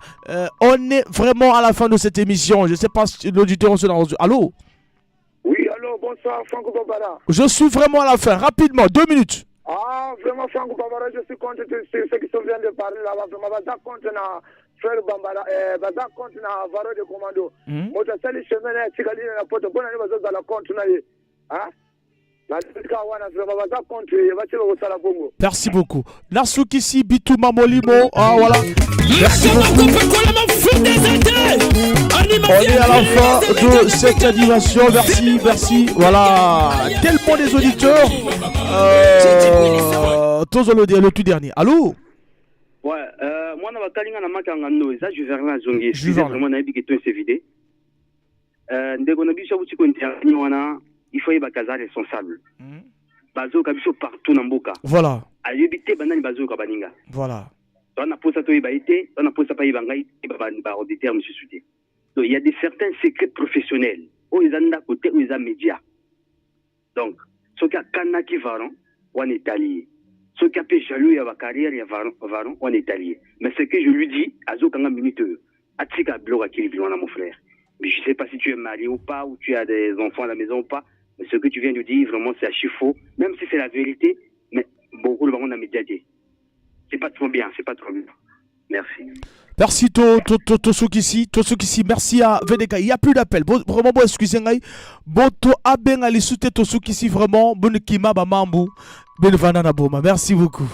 on est vraiment à la fin de cette émission, je sais pas si l'auditeur se l'a reçu. Allô? Oui, allô, bonsoir, Franco Bambara. Je suis vraiment à la fin, rapidement, 2 minutes. Ah, vraiment, Franco Bambara, je suis contre ceux qui viennent de parler là-bas. Vraiment, baza contre na frère Bambara, baza contre na Varo de Commando. Moi, je sais les chemins, Tigali, na poto, bonne année, baza la contre na ye. Hein? Merci beaucoup. Nasukisi Bitouma Molimo. Ah voilà. Merci beaucoup. On est à la fin de cette animation. Merci. Voilà. Tellement des auditeurs. Le tout dernier. Allô? Ouais, moi, je vais ça, je vais faire zongue. Je vais vraiment vidé. Il faut y avoir responsable. Bazo kabiso partout dans Mboka. Voilà. Ayebite banani bazo kabaninga. Voilà. On a posé to ibaité, on a posé pas ibangai, ba auditeur monsieur soutien. Donc il y a des certains secrets professionnels. Où ils ont côté où ils ont médias. Donc ce qui a kanaki Varon, on est allié. Ce qui a fait jaloux il y a ma carrière il y a Varon, on est allié. Mais ce que je lui dis, azo kanga minute atika bloga qui lui mon frère. Mais je sais pas si tu es marié ou pas, ou tu as des enfants à la maison ou pas. Mais ce que tu viens de dire, vraiment, c'est archi faux. Même si c'est la vérité, mais beaucoup de gens ont médiatisé. C'est pas trop bien. Merci. Merci Tosukisi, merci à VDK. Il n'y a plus d'appel. Vraiment, bon, excusez-moi. Bon, to aben ali soute Tosukisi vraiment. Bon, kima ba mambu. Ben vanana boma. Merci beaucoup.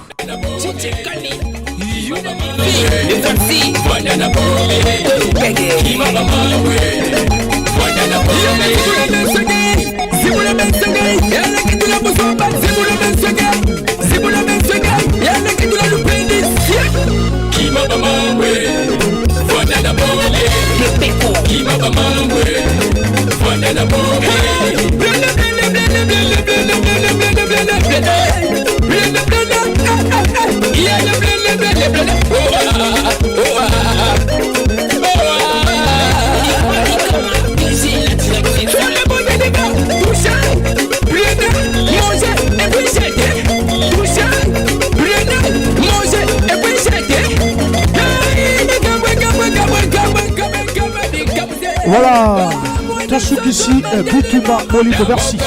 Voilà, Toshukisi Boutuba Molimo, merci.